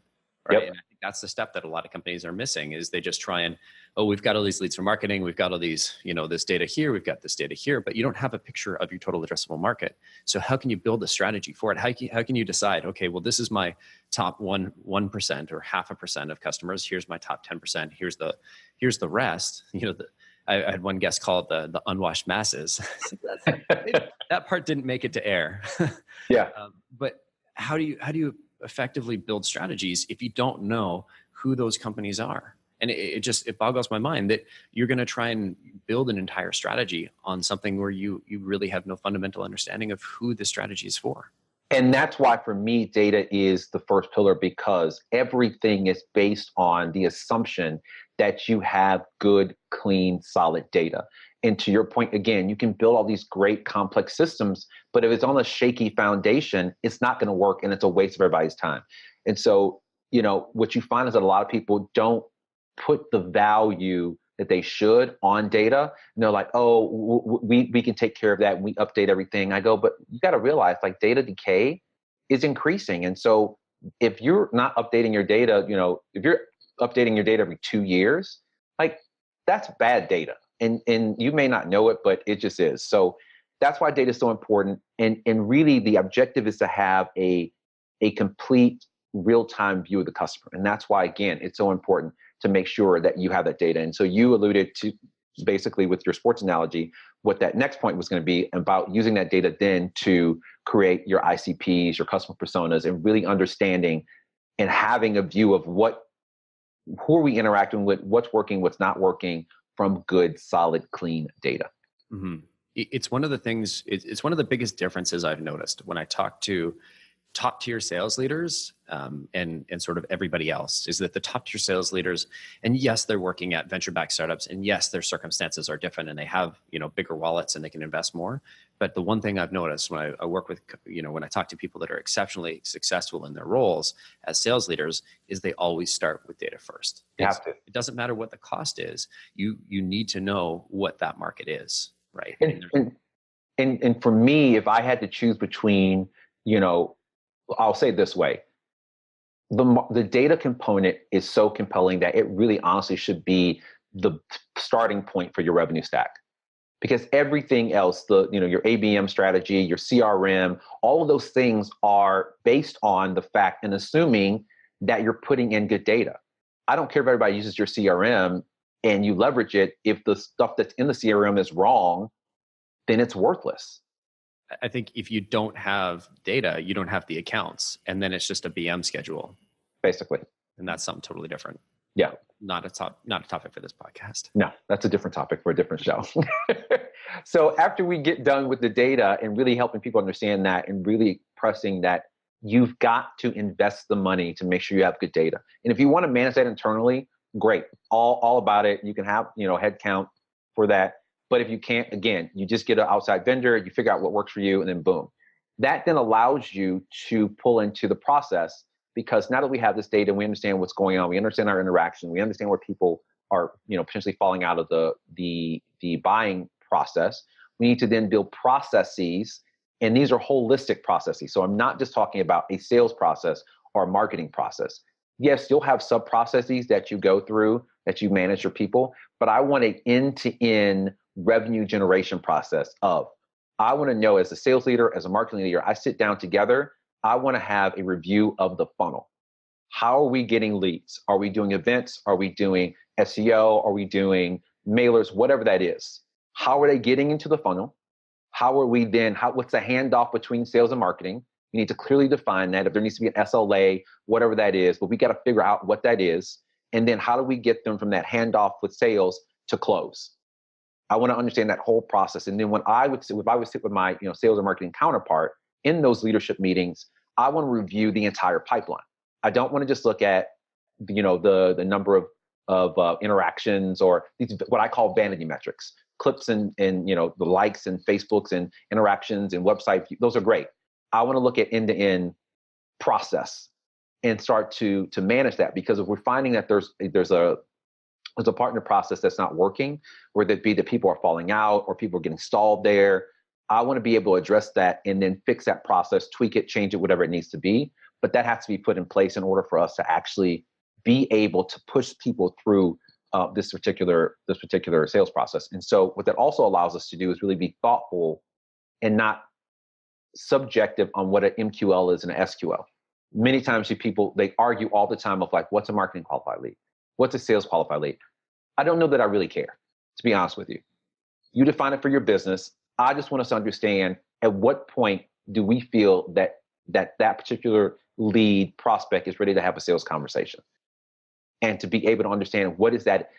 Speaker 1: Right. Yep. And I think that's the step that a lot of companies are missing, is they just try and, we've got all these leads for marketing. We've got all these, this data here. We've got this data here, but you don't have a picture of your total addressable market. So how can you build a strategy for it? How can you decide, okay, well, this is my top 1% or 0.5% of customers. Here's my top 10%. Here's the rest. I had one guest call it the unwashed masses. That part didn't make it to air.
Speaker 2: Yeah.
Speaker 1: But how do you effectively build strategies if you don't know who those companies are? And it boggles my mind that you're going to try and build an entire strategy on something where you really have no fundamental understanding of who the strategy is for.
Speaker 2: And that's why, for me, data is the first pillar, because everything is based on the assumption that you have good, clean, solid data. And to your point, again, you can build all these great complex systems, but if it's on a shaky foundation, it's not going to work, and it's a waste of everybody's time. And so, what you find is that a lot of people don't put the value that they should on data. And they're like, oh, we can take care of that, and we update everything. I go, but you got to realize, like, data decay is increasing. And so if you're not updating your data, if you're updating your data every 2 years, like, that's bad data. And you may not know it, but it just is. So that's why data is so important. And really the objective is to have a complete real-time view of the customer. And that's why, again, it's so important to make sure that you have that data. And so you alluded to, basically with your sports analogy, what that next point was going to be about, using that data then to create your ICPs, your customer personas, and really understanding and having a view of who are we interacting with, what's working, what's not working, from good, solid, clean data.
Speaker 1: Mm-hmm. It's one of the things, it's one of the biggest differences I've noticed when I talk to top tier sales leaders and sort of everybody else is that the top tier sales leaders, and yes, they're working at venture-backed startups, and yes, their circumstances are different and they have, bigger wallets and they can invest more. But the one thing I've noticed when I work with, when I talk to people that are exceptionally successful in their roles as sales leaders, is they always start with data first.
Speaker 2: You have to.
Speaker 1: It doesn't matter what the cost is. You need to know what that market is, right?
Speaker 2: And for me, if I had to choose between, I'll say it this way. The data component is so compelling that it really honestly should be the starting point for your revenue stack. Because everything else, your ABM strategy, your CRM, all of those things are based on the fact and assuming that you're putting in good data. I don't care if everybody uses your CRM and you leverage it. If the stuff that's in the CRM is wrong, then it's worthless.
Speaker 1: I think if you don't have data, you don't have the accounts, and then it's just a BM schedule,
Speaker 2: basically.
Speaker 1: And that's something totally different.
Speaker 2: Yeah,
Speaker 1: not a topic for this podcast.
Speaker 2: No, that's a different topic for a different show. So after we get done with the data and really helping people understand that and really pressing that, you've got to invest the money to make sure you have good data. And if you want to manage that internally, great, all about it. You can have head count for that. But if you can't, again, you just get an outside vendor, you figure out what works for you, and then boom. That then allows you to pull into the process, because now that we have this data, we understand what's going on, we understand our interaction, we understand where people are, potentially falling out of the buying process. We need to then build processes, and these are holistic processes. So I'm not just talking about a sales process or a marketing process. Yes, you'll have sub processes that you go through, that you manage your people, but I want an end-to-end revenue generation process of, I want to know as a sales leader, as a marketing leader, I sit down together, I want to have a review of the funnel. How are we getting leads? Are we doing events? Are we doing SEO? Are we doing mailers? Whatever that is. How are they getting into the funnel? How are we then, what's the handoff between sales and marketing? You need to clearly define that. If there needs to be an SLA, whatever that is, but we got to figure out what that is. And then how do we get them from that handoff with sales to close? I want to understand that whole process. And then if I would sit with my sales or marketing counterpart in those leadership meetings, I want to review the entire pipeline. I don't want to just look at the number of interactions or these, what I call vanity metrics, clips and the likes and Facebooks and interactions and website. Those are great. I want to look at end-to-end process and start to manage that, because if we're finding that there's a partner process that's not working, whether it be that people are falling out or people are getting stalled there, I want to be able to address that and then fix that process, tweak it, change it, whatever it needs to be. But that has to be put in place in order for us to actually be able to push people through this particular sales process. And so what that also allows us to do is really be thoughtful and not subjective on what an MQL is and an SQL. Many times they argue all the time of like, what's a marketing qualified lead? What's a sales qualified lead? I don't know that I really care, to be honest with you. You define it for your business. I just want us to understand at what point do we feel that particular lead prospect is ready to have a sales conversation, and to be able to understand what is that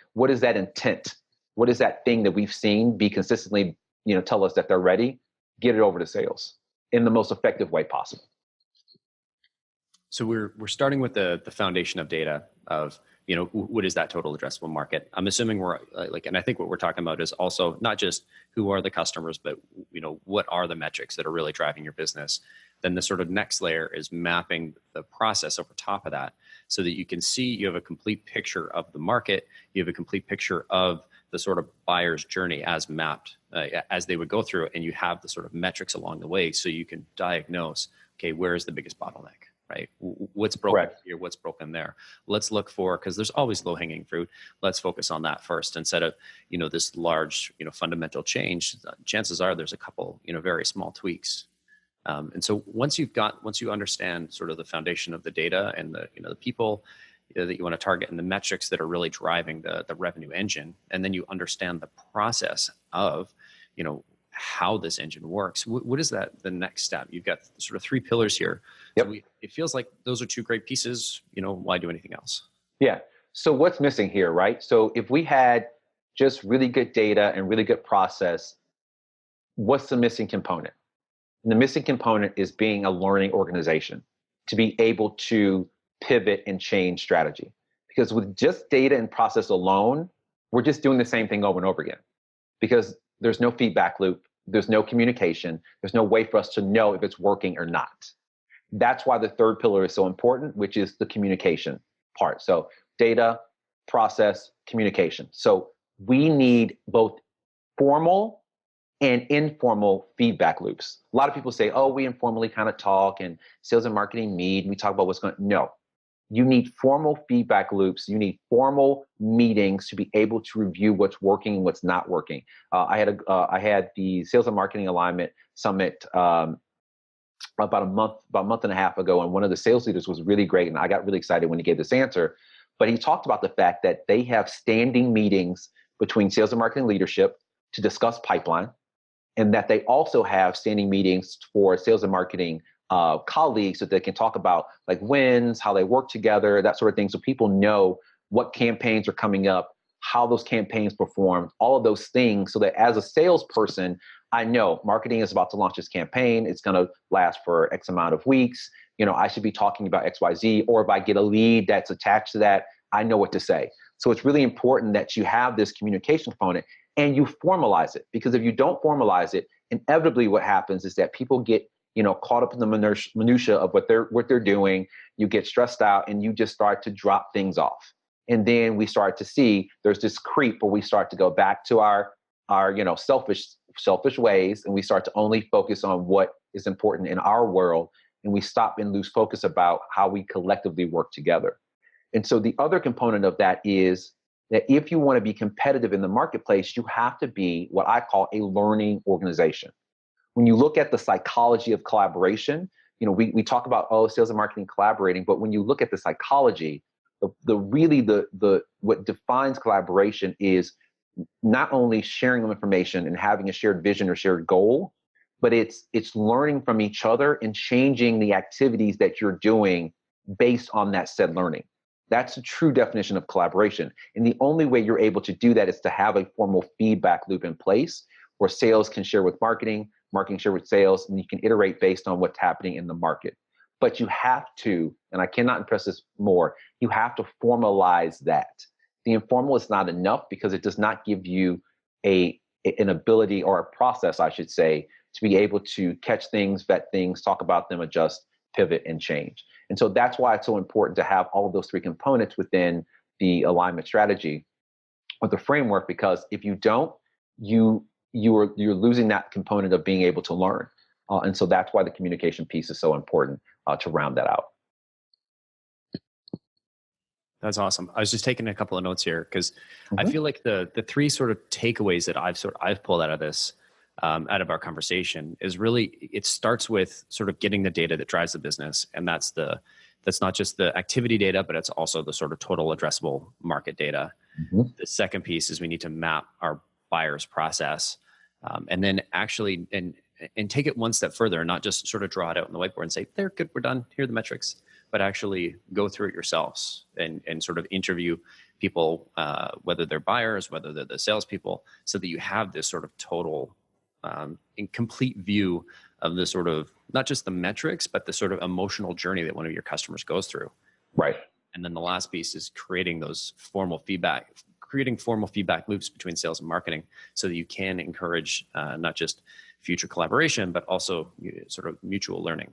Speaker 2: intent, what is that thing that we've seen be consistently, tell us that they're ready, get it over to sales in the most effective way possible.
Speaker 1: So we're starting with the foundation of data of, what is that total addressable market? I'm assuming we're and I think what we're talking about is also not just who are the customers, but, what are the metrics that are really driving your business? Then the sort of next layer is mapping the process over top of that so that you can see you have a complete picture of the market. You have a complete picture of the sort of buyer's journey as mapped as they would go through it. And you have the sort of metrics along the way so you can diagnose, okay, where is the biggest bottleneck? Right? What's broken
Speaker 2: Correct.
Speaker 1: here? What's broken there? Let's look for, because there's always low-hanging fruit. Let's focus on that first instead of, this large, fundamental change. Chances are there's a couple, very small tweaks. And so once you understand sort of the foundation of the data and the people that you want to target and the metrics that are really driving the revenue engine, and then you understand the process of, how this engine works. What is that? The next step? You've got sort of three pillars here.
Speaker 2: Yep.
Speaker 1: So it feels like those are two great pieces. Why do anything else?
Speaker 2: Yeah. So what's missing here, right? So if we had just really good data and really good process, what's the missing component? And the missing component is being a learning organization to be able to pivot and change strategy. Because with just data and process alone, we're just doing the same thing over and over again. Because there's no feedback loop, there's no communication, there's no way for us to know if it's working or not. That's why the third pillar is so important, which is the communication part. So data, process, communication. So we need both formal and informal feedback loops. A lot of people say, oh, we informally kind of talk and sales and marketing meet, and we talk about what's going on. No, you need formal feedback loops. You need formal meetings to be able to review what's working and what's not working. I had the Sales and Marketing Alignment Summit about a month and a half ago, and one of the sales leaders was really great, and I got really excited when he gave this answer. But he talked about the fact that they have standing meetings between sales and marketing leadership to discuss pipeline, and that they also have standing meetings for sales and marketing colleagues so they can talk about like wins, how they work together, that sort of thing. So people know what campaigns are coming up, how those campaigns perform, all of those things, so that as a salesperson, I know marketing is about to launch this campaign. It's going to last for X amount of weeks. I should be talking about XYZ, or if I get a lead that's attached to that, I know what to say. So it's really important that you have this communication component and you formalize it, because if you don't formalize it, inevitably what happens is that people get caught up in the minutia of what they're doing. You get stressed out and you just start to drop things off. And then we start to see there's this creep where we start to go back to our selfish ways, and we start to only focus on what is important in our world, and we stop and lose focus about how we collectively work together. And so the other component of that is that if you want to be competitive in the marketplace, you have to be what I call a learning organization. When you look at the psychology of collaboration, we talk about, sales and marketing collaborating, but when you look at the psychology, what defines collaboration is not only sharing of information and having a shared vision or shared goal, but it's learning from each other and changing the activities that you're doing based on that said learning. That's a true definition of collaboration. And the only way you're able to do that is to have a formal feedback loop in place where sales can share with marketing, marketing share with sales, and you can iterate based on what's happening in the market. But you have to, and I cannot impress this more, you have to formalize that. The informal is not enough because it does not give you an ability, or a process, I should say, to be able to catch things, vet things, talk about them, adjust, pivot, and change. And so that's why it's so important to have all of those three components within the alignment strategy or the framework, because if you don't, you're losing that component of being able to learn. And so that's why the communication piece is so important to round that out.
Speaker 1: That's awesome. I was just taking a couple of notes here because I feel like the three sort of takeaways that I've pulled out of this, out of our conversation, is really, it starts with sort of getting the data that drives the business, and that's not just the activity data, but it's also the sort of total addressable market data. The second piece is we need to map our buyer's process, and then actually and take it one step further, and not just sort of draw it out on the whiteboard and say, "There, good, we're done. Here are the metrics." But actually go through it yourselves and sort of interview people, whether they're buyers, whether they're the salespeople, so that you have this sort of total and complete view of the sort of, not just the metrics, but the sort of emotional journey that one of your customers goes through.
Speaker 2: Right.
Speaker 1: And then the last piece is creating formal feedback loops between sales and marketing, so that you can encourage not just future collaboration, but also sort of mutual learning.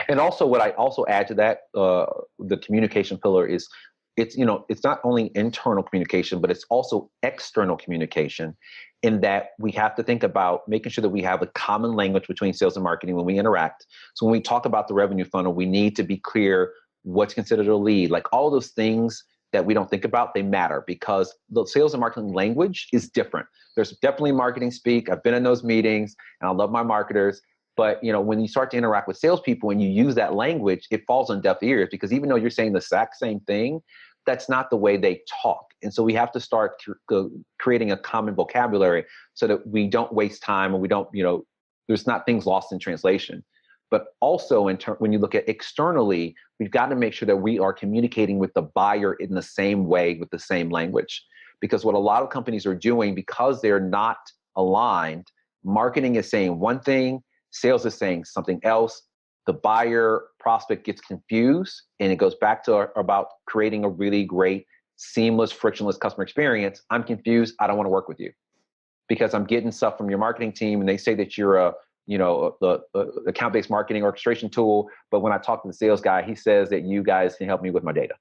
Speaker 2: And also, what I also add to that, the communication pillar is, it's not only internal communication, but it's also external communication, in that we have to think about making sure that we have a common language between sales and marketing when we interact. So when we talk about the revenue funnel, we need to be clear what's considered a lead. Like all those things that we don't think about, they matter, because the sales and marketing language is different. There's definitely marketing speak. I've been in those meetings and I love my marketers. But when you start to interact with salespeople and you use that language, it falls on deaf ears, because even though you're saying the exact same thing, that's not the way they talk. And so we have to start creating a common vocabulary so that we don't waste time, and we don't, there's not things lost in translation. But also when you look at externally, we've got to make sure that we are communicating with the buyer in the same way, with the same language. Because what a lot of companies are doing, because they're not aligned, marketing is saying one thing, Sales is saying something else. The buyer prospect gets confused, and it goes back to about creating a really great, seamless, frictionless customer experience. I'm confused. I don't want to work with you because I'm getting stuff from your marketing team, and they say that you're the account-based marketing orchestration tool. But when I talk to the sales guy, he says that you guys can help me with my data.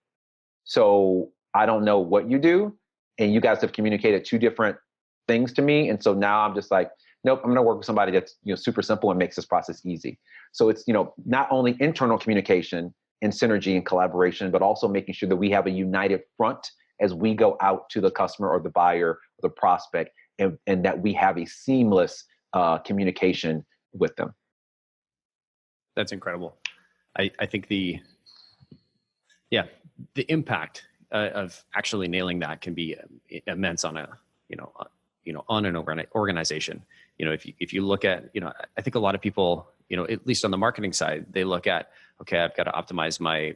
Speaker 2: So I don't know what you do, and you guys have communicated two different things to me. And so now I'm just like, nope, I'm going to work with somebody that's super simple and makes this process easy. So it's not only internal communication and synergy and collaboration, but also making sure that we have a united front as we go out to the customer or the buyer or the prospect, and that we have a seamless communication with them.
Speaker 1: That's incredible. I think the impact of actually nailing that can be immense on on an organization. If you look at, I think a lot of people, at least on the marketing side, they look at, okay, I've got to optimize my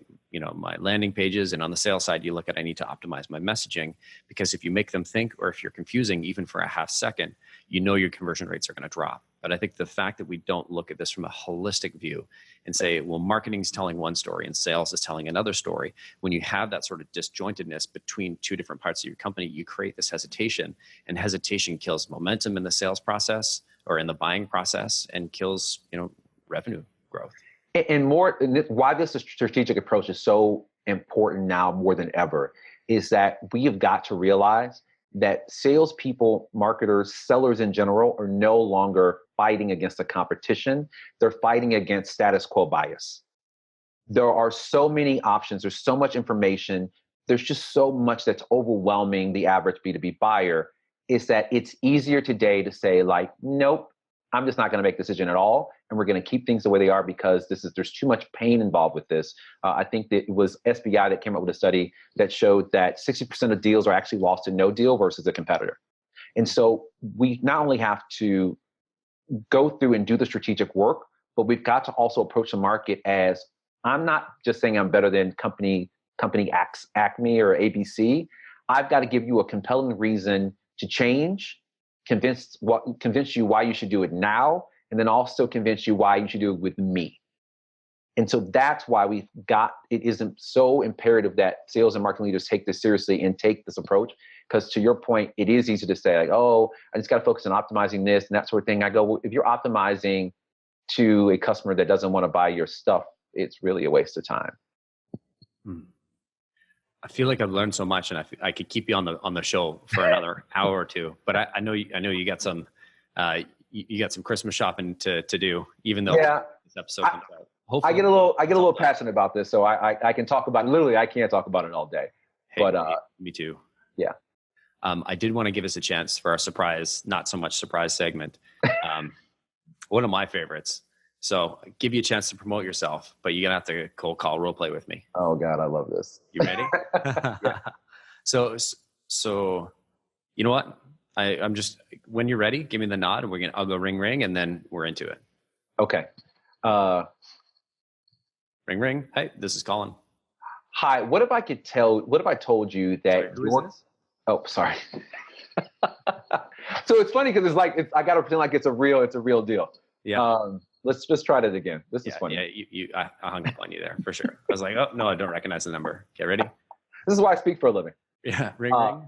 Speaker 1: landing pages. And on the sales side, you look at, I need to optimize my messaging, because if you make them think, or if you're confusing even for a half second, your conversion rates are going to drop. But I think the fact that we don't look at this from a holistic view and say, well, marketing is telling one story and sales is telling another story. When you have that sort of disjointedness between two different parts of your company, you create this hesitation, and hesitation kills momentum in the sales process or in the buying process, and kills, revenue growth.
Speaker 2: And why this strategic approach is so important now more than ever is that we have got to realize that salespeople, marketers, sellers in general are no longer fighting against the competition. They're fighting against status quo bias. There are so many options. There's so much information. There's just so much that's overwhelming the average B2B buyer. Is that it's easier today to say, like, nope, I'm just not going to make a decision at all, and we're going to keep things the way they are because there's too much pain involved with this. I think that it was SBI that came up with a study that showed that 60% of deals are actually lost to no deal versus a competitor. And so we not only have to go through and do the strategic work, but we've got to also approach the market as, I'm not just saying I'm better than company Acme or ABC. I've got to give you a compelling reason to change, convince you why you should do it now, and then also convince you why you should do it with me. And so that's why it isn't so imperative that sales and marketing leaders take this seriously and take this approach. Because to your point, it is easy to say, like, oh, I just got to focus on optimizing this and that sort of thing. I go, well, if you're optimizing to a customer that doesn't want to buy your stuff, it's really a waste of time.
Speaker 1: I feel like I've learned so much, and I could keep you on the show for another hour or two. But I know you got some Christmas shopping to do, even though this episode comes out. Hopefully, I get a little passionate about this, so I can talk about it. Literally, I can't talk about it all day. Hey, but me too.
Speaker 2: Yeah.
Speaker 1: I did want to give us a chance for our surprise, not so much surprise segment. One of my favorites. So give you a chance to promote yourself, but you're going to have to cold call role play with me.
Speaker 2: Oh God, I love this.
Speaker 1: You ready? Yeah. So you know what? I'm just, when you're ready, give me the nod and I'll go ring, ring, and then we're into it.
Speaker 2: Okay.
Speaker 1: Ring, ring. Hey, this is Collin.
Speaker 2: Hi. What if I told you that Oh, sorry. So it's funny because I got to pretend like it's a real deal.
Speaker 1: Yeah.
Speaker 2: Let's just try that again. This is funny.
Speaker 1: Yeah, I hung up on you there for sure. I was like, oh no, I don't recognize the number. Okay, ready?
Speaker 2: This is why I speak for a living.
Speaker 1: Yeah, ring, ring.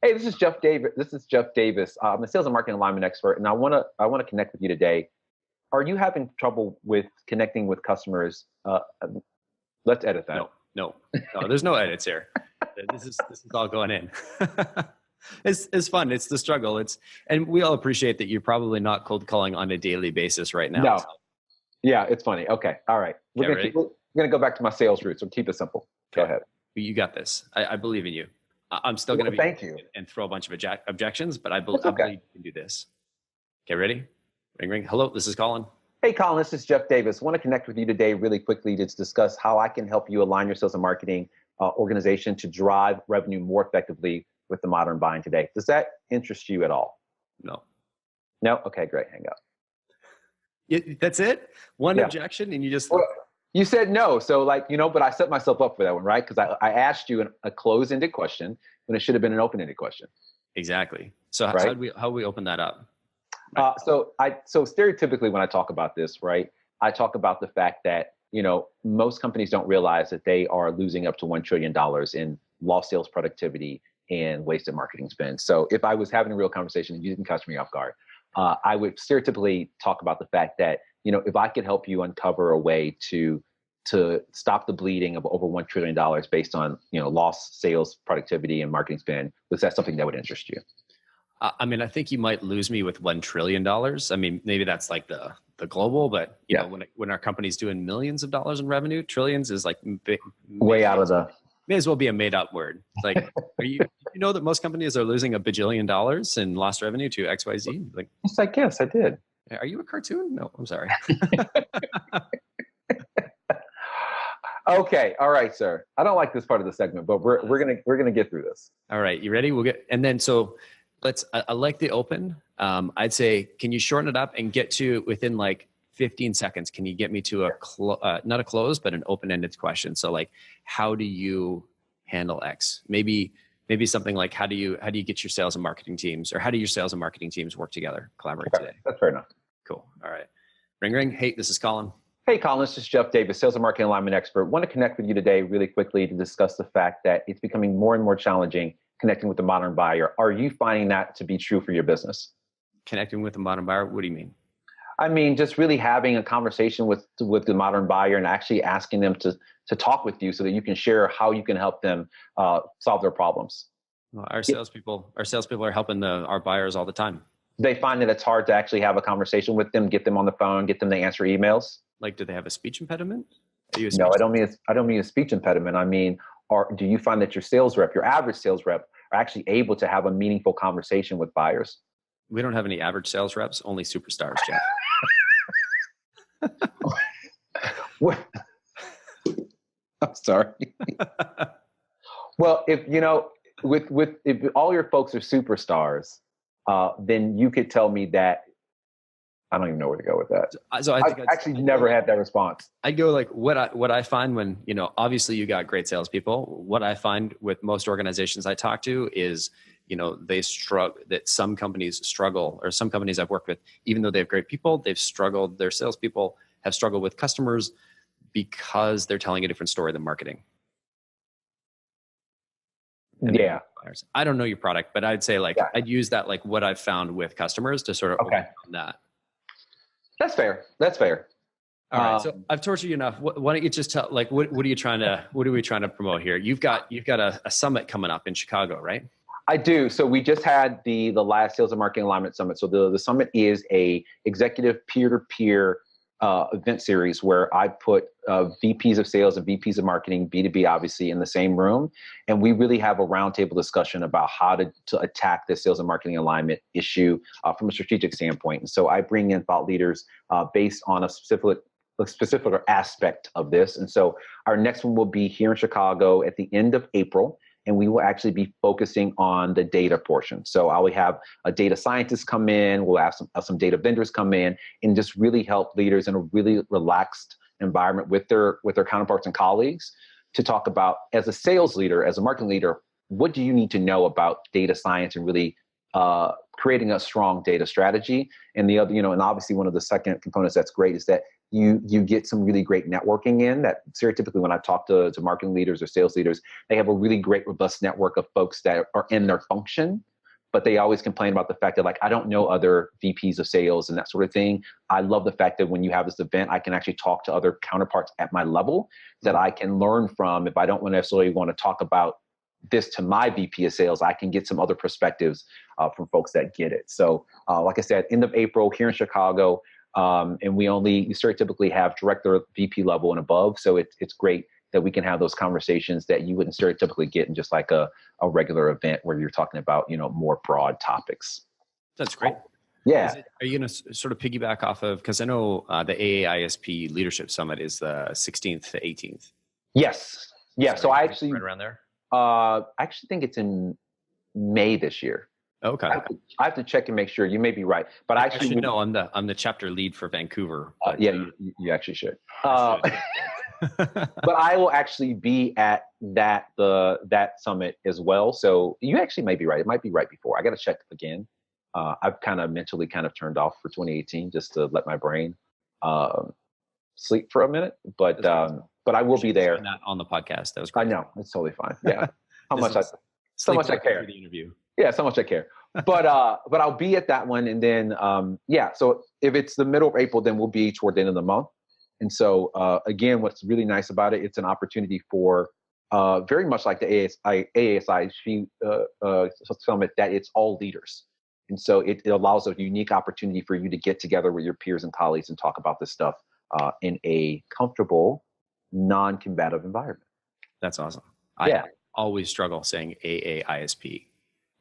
Speaker 2: Hey, this is Jeff Davis. I'm a sales and marketing alignment expert, and I want to connect with you today. Are you having trouble with connecting with customers? Let's edit that.
Speaker 1: No, there's no edits here. This is all going in. It's fun. It's the struggle. And we all appreciate that you're probably not cold calling on a daily basis right now.
Speaker 2: No. So. Yeah, it's funny. Okay. All right. We're going to go back to my sales roots. We'll keep it simple.
Speaker 1: Okay.
Speaker 2: Go ahead.
Speaker 1: You got this. I believe in you. I'm still going to
Speaker 2: thank you
Speaker 1: and throw a bunch of objections, but I believe you can do this. Okay, ready? Ring, ring. Hello, this is Collin.
Speaker 2: Hey, Collin, this is Jeff Davis. I want to connect with you today really quickly to discuss how I can help you align your sales and marketing organization to drive revenue more effectively with the modern buying today. Does that interest you at all?
Speaker 1: No.
Speaker 2: No? Okay, great. Hang up.
Speaker 1: That's it? One objection and you just...
Speaker 2: Well, you said no. So but I set myself up for that one, right? Because I asked you a closed-ended question when it should have been an open-ended question.
Speaker 1: Exactly. So
Speaker 2: right?
Speaker 1: how do we open that up?
Speaker 2: So stereotypically when I talk about this, right, I talk about the fact that, most companies don't realize that they are losing up to $1 trillion in lost sales productivity and wasted marketing spend. So if I was having a real conversation and you didn't catch me off guard, I would stereotypically talk about the fact that, if I could help you uncover a way to stop the bleeding of over $1 trillion based on, lost sales productivity and marketing spend, was that something that would interest you?
Speaker 1: I mean, I think you might lose me with $1 trillion. I mean, maybe that's like the global, but you know, when our company's doing millions of dollars in revenue, trillions is like
Speaker 2: way out of the.
Speaker 1: May as well be a made up word. Like, you know that most companies are losing $1 bajillion in lost revenue to XYZ? Like,
Speaker 2: yes, I guess I did.
Speaker 1: Are you a cartoon? No, I'm sorry.
Speaker 2: Okay, all right, sir. I don't like this part of the segment, but we're gonna get through this.
Speaker 1: All right, you ready? And then so. I like the open. I'd say, can you shorten it up and get to within like 15 seconds? Can you get me to not a close, but an open-ended question? So like, how do you handle X? Maybe something like, how do you get your sales and marketing teams, or how do your sales and marketing teams work together, collaborate today?
Speaker 2: That's fair enough.
Speaker 1: Cool. All right. Ring, ring. Hey, this is Collin.
Speaker 2: Hey, Collin, this is Jeff Davis, sales and marketing alignment expert. Want to connect with you today really quickly to discuss the fact that it's becoming more and more challenging connecting with the modern buyer. Are you finding that to be true for your business?
Speaker 1: Connecting with the modern buyer? What do you mean?
Speaker 2: I mean, just really having a conversation with the modern buyer and actually asking them to talk with you so that you can share how you can help them solve their problems.
Speaker 1: Well, our salespeople are helping our buyers all the time.
Speaker 2: They find that it's hard to actually have a conversation with them, get them on the phone, get them to answer emails.
Speaker 1: Like, do they have a speech impediment?
Speaker 2: No, I don't mean a speech impediment. I mean, or do you find that your average sales rep, are actually able to have a meaningful conversation with buyers?
Speaker 1: We don't have any average sales reps, only superstars, Jeff.
Speaker 2: What? I'm sorry. Well, if if all your folks are superstars, then you could tell me that. I don't even know where to go with that. So I think I've actually never had that response.
Speaker 1: I'd go like what I find when, obviously you got great salespeople. What I find with most organizations I talk to is, they struggle, that some companies struggle, or some companies I've worked with, even though they have great people, their salespeople have struggled with customers because they're telling a different story than marketing.
Speaker 2: Yeah.
Speaker 1: I don't know your product, but I'd say I'd use that, like what I've found with customers to sort of overcome that. That's
Speaker 2: fair.
Speaker 1: All right. So I've tortured you enough. Why don't you just tell, like, what are we trying to promote here? You've got a summit coming up in Chicago, right?
Speaker 2: I do. So we just had the last Sales and Marketing Alignment Summit. So the summit is a executive peer-to-peer event series where I put VPs of sales and VPs of marketing, B2B obviously, in the same room. And we really have a roundtable discussion about how to attack the sales and marketing alignment issue from a strategic standpoint. And so I bring in thought leaders based on a specific aspect of this. And so our next one will be here in Chicago at the end of April. And we will actually be focusing on the data portion. So I will have a data scientist come in, we'll have some data vendors come in, and just really help leaders in a really relaxed environment with their counterparts and colleagues to talk about, as a sales leader, as a marketing leader, what do you need to know about data science and really creating a strong data strategy. And the other, and obviously one of the second components that's great is that you get some really great networking in that. Stereotypically, when I talk to marketing leaders or sales leaders, they have a really great, robust network of folks that are in their function, but they always complain about the fact that, like, I don't know other VPs of sales and that sort of thing. I love the fact that when you have this event, I can actually talk to other counterparts at my level that I can learn from. If I don't necessarily want to talk about this to my VP of sales, I can get some other perspectives from folks that get it. So like I said, end of April here in Chicago, and we stereotypically have director, VP level and above. So it's great that we can have those conversations that you wouldn't stereotypically get in just like a regular event where you're talking about, more broad topics.
Speaker 1: That's great.
Speaker 2: Yeah.
Speaker 1: Are you going to sort of piggyback off of, because I know the AAISP Leadership Summit is the 16th to 18th.
Speaker 2: Yes. Yeah. So I actually,
Speaker 1: right around there.
Speaker 2: I actually think it's in May this year.
Speaker 1: Okay.
Speaker 2: I have to check and make sure. You may be right, but I actually
Speaker 1: know I'm the chapter lead for Vancouver.
Speaker 2: Yeah, you actually should. But I will actually be at that summit as well. So you actually may be right. It might be right before. I got to check again. I've kind of mentally kind of turned off for 2018 just to let my brain sleep for a minute. But I will be there.
Speaker 1: That on the podcast. That was
Speaker 2: I
Speaker 1: great.
Speaker 2: know, it's totally fine. Yeah, so much I care.
Speaker 1: The interview.
Speaker 2: Yeah, so much I care. But I'll be at that one, and then So if it's the middle of April, then we'll be toward the end of the month. And so again, what's really nice about it, it's an opportunity for very much like the ASI summit, that it's all leaders. And so it allows a unique opportunity for you to get together with your peers and colleagues and talk about this stuff in a comfortable, non-combative environment.
Speaker 1: That's awesome.
Speaker 2: Yeah.
Speaker 1: I always struggle saying AAISP.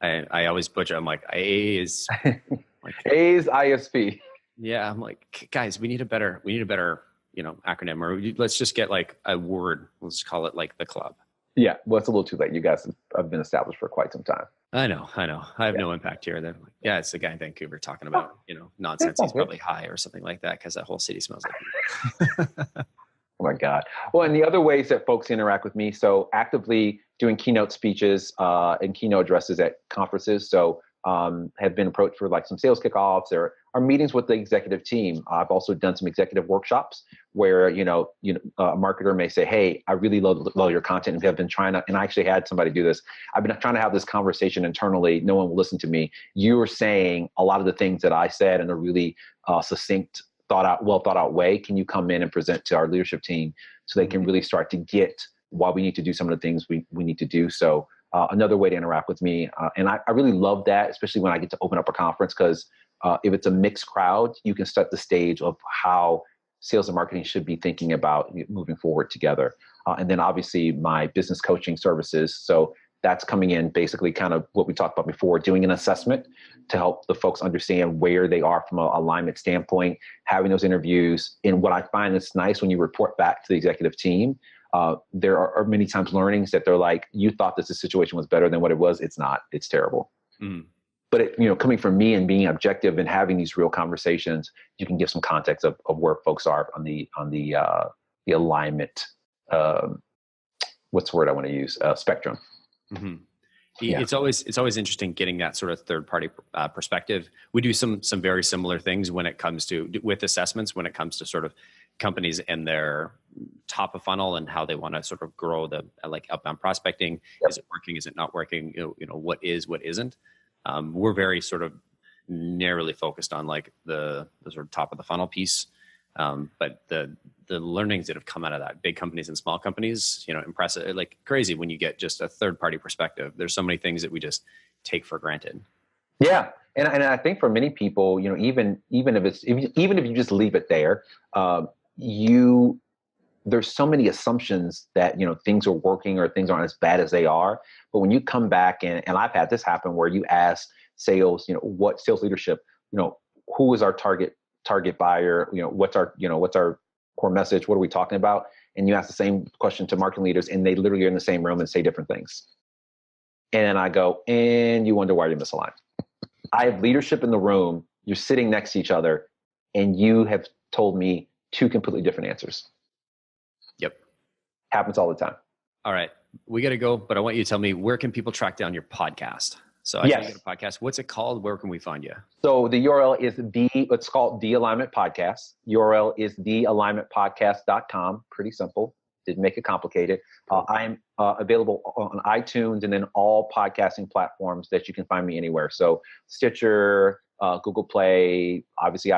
Speaker 1: I always butcher. I'm like, AA is like
Speaker 2: A's ISP.
Speaker 1: Yeah, I'm like, guys, we need a better, acronym, or let's just get like a word. Let's call it like the club.
Speaker 2: Yeah, well, it's a little too late. You guys have been established for quite some time.
Speaker 1: I know. I have no impact here. They're like, yeah, it's the guy in Vancouver talking about, nonsense. He's probably high or something like that because that whole city smells like it.
Speaker 2: Oh my God. Well, and the other ways that folks interact with me, so actively doing keynote speeches and keynote addresses at conferences. So have been approached for like some sales kickoffs or meetings with the executive team. I've also done some executive workshops where, a marketer may say, hey, I really love your content and have been trying to, and I actually had somebody do this. I've been trying to have this conversation internally. No one will listen to me. You're saying a lot of the things that I said in a really succinct, well thought out way. Can you come in and present to our leadership team so they can really start to get why we need to do some of the things we need to do? So another way to interact with me. And I really love that, especially when I get to open up a conference, because if it's a mixed crowd, you can set the stage of how sales and marketing should be thinking about moving forward together. And then obviously my business coaching services. So that's coming in basically kind of what we talked about before, doing an assessment to help the folks understand where they are from an alignment standpoint, having those interviews. And what I find is nice when you report back to the executive team, there are many times learnings that they're like, you thought this situation was better than what it was. It's not. It's terrible. Mm. But coming from me and being objective and having these real conversations, you can give some context of where folks are on the alignment. What's the word I want to use? Spectrum.
Speaker 1: Mm-hmm. Yeah. It's always interesting getting that sort of third party perspective. We do some very similar things when it comes to with assessments, when it comes to sort of companies and their top of funnel and how they want to sort of grow the like outbound prospecting. Yep. Is it working? Is it not working? What is, what isn't? We're very sort of narrowly focused on like the sort of top of the funnel piece. But the learnings that have come out of that, big companies and small companies, impressive, like crazy when you get just a third party perspective. There's so many things that we just take for granted.
Speaker 2: Yeah. And I think for many people, even if you just leave it there, there's so many assumptions that, things are working or things aren't as bad as they are. But when you come back and I've had this happen where you ask sales, what sales leadership, who is our target buyer, what's our core message? What are we talking about? And you ask the same question to marketing leaders and they literally are in the same room and say different things. And I go, and you wonder why you're misaligned. I have leadership in the room. You're sitting next to each other and you have told me two completely different answers.
Speaker 1: Yep.
Speaker 2: Happens all the time.
Speaker 1: All right. We got to go, but I want you to tell me, where can people track down your podcast? So I know you got a podcast. What's it called? Where can we find you? So
Speaker 2: the URL is it's called The Alignment Podcast. URL is thealignmentpodcast.com. Pretty simple. Didn't make it complicated. I'm available on iTunes and then all podcasting platforms that you can find me anywhere. So Stitcher, Google Play, obviously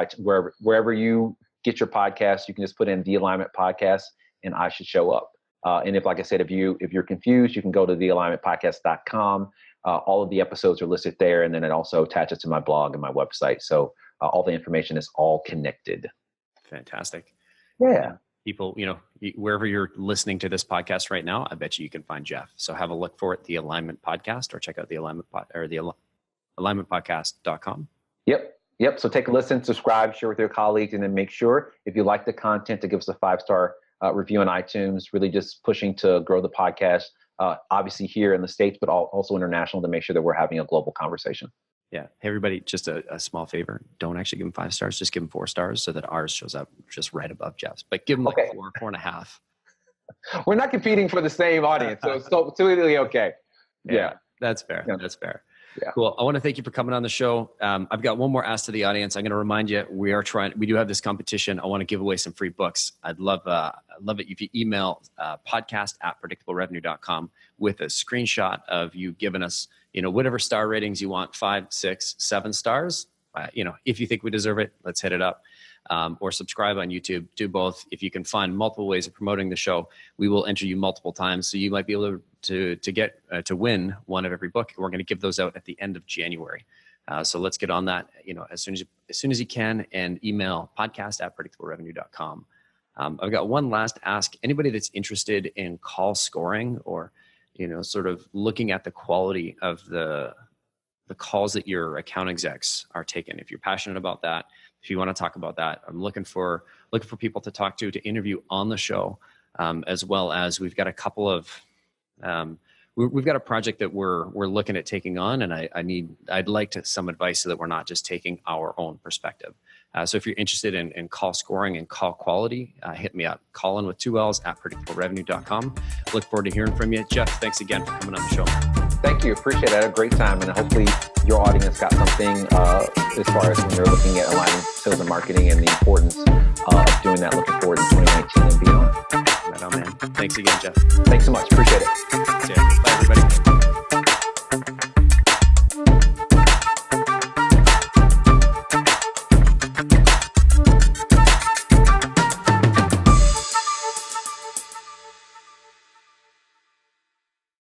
Speaker 2: wherever you get your podcast, you can just put in The Alignment Podcast and I should show up. And if, like I said, if you're confused, you can go to thealignmentpodcast.com. All of the episodes are listed there, and then it also attaches to my blog and my website. So all the information is all connected.
Speaker 1: Fantastic.
Speaker 2: Yeah.
Speaker 1: People, wherever you're listening to this podcast right now, I bet you can find Jeff. So have a look for it, The Alignment Podcast, or check out the alignmentpodcast.com.
Speaker 2: Yep. So take a listen, subscribe, share with your colleagues, and then make sure if you like the content to give us a 5-star review on iTunes. Really just pushing to grow the podcast. Obviously here in the States, but also international, to make sure that we're having a global conversation.
Speaker 1: Yeah. Hey, everybody, just a small favor. Don't actually give them 5 stars. Just give them 4 stars so that ours shows up just right above Jeff's. But give them like 4.5.
Speaker 2: We're not competing for the same audience. So it's totally okay.
Speaker 1: Yeah, that's fair. Yeah. That's fair.
Speaker 2: Yeah.
Speaker 1: Cool. I want to thank you for coming on the show. I've got one more ask to the audience. I'm going to remind you, we do have this competition. I want to give away some free books. I'd love it if you email podcast@predictablerevenue.com with a screenshot of you giving us, whatever star ratings you want, 5, 6, 7 stars. If you think we deserve it, let's hit it up. Or subscribe on YouTube. Do both. If you can find multiple ways of promoting the show, we will enter you multiple times. So you might be able to get to win one of every book. We're going to give those out at the end of January. So let's get on that. As soon as you can, and email podcast@predictablerevenue.com. I've got one last ask. Anybody that's interested in call scoring, or sort of looking at the quality of the calls that your account execs are taking. If you're passionate about that, if you want to talk about that, I'm looking for people to talk to interview on the show, as well as we've got a couple of, we've got a project that we're looking at taking on, and I'd like some advice so that we're not just taking our own perspective. So if you're interested in call scoring and call quality, hit me up, Collin with 2 L's @predictablerevenue.com. Look forward to hearing from you. Jeff, thanks again for coming on the show.
Speaker 2: Thank you. Appreciate it. I had a great time. And hopefully your audience got something as far as when they're looking at aligning sales and marketing and the importance of doing that, looking forward in 2019 and beyond.
Speaker 1: Right on, man. Thanks again, Jeff.
Speaker 2: Thanks so much. Appreciate it.
Speaker 1: See ya. Bye, everybody.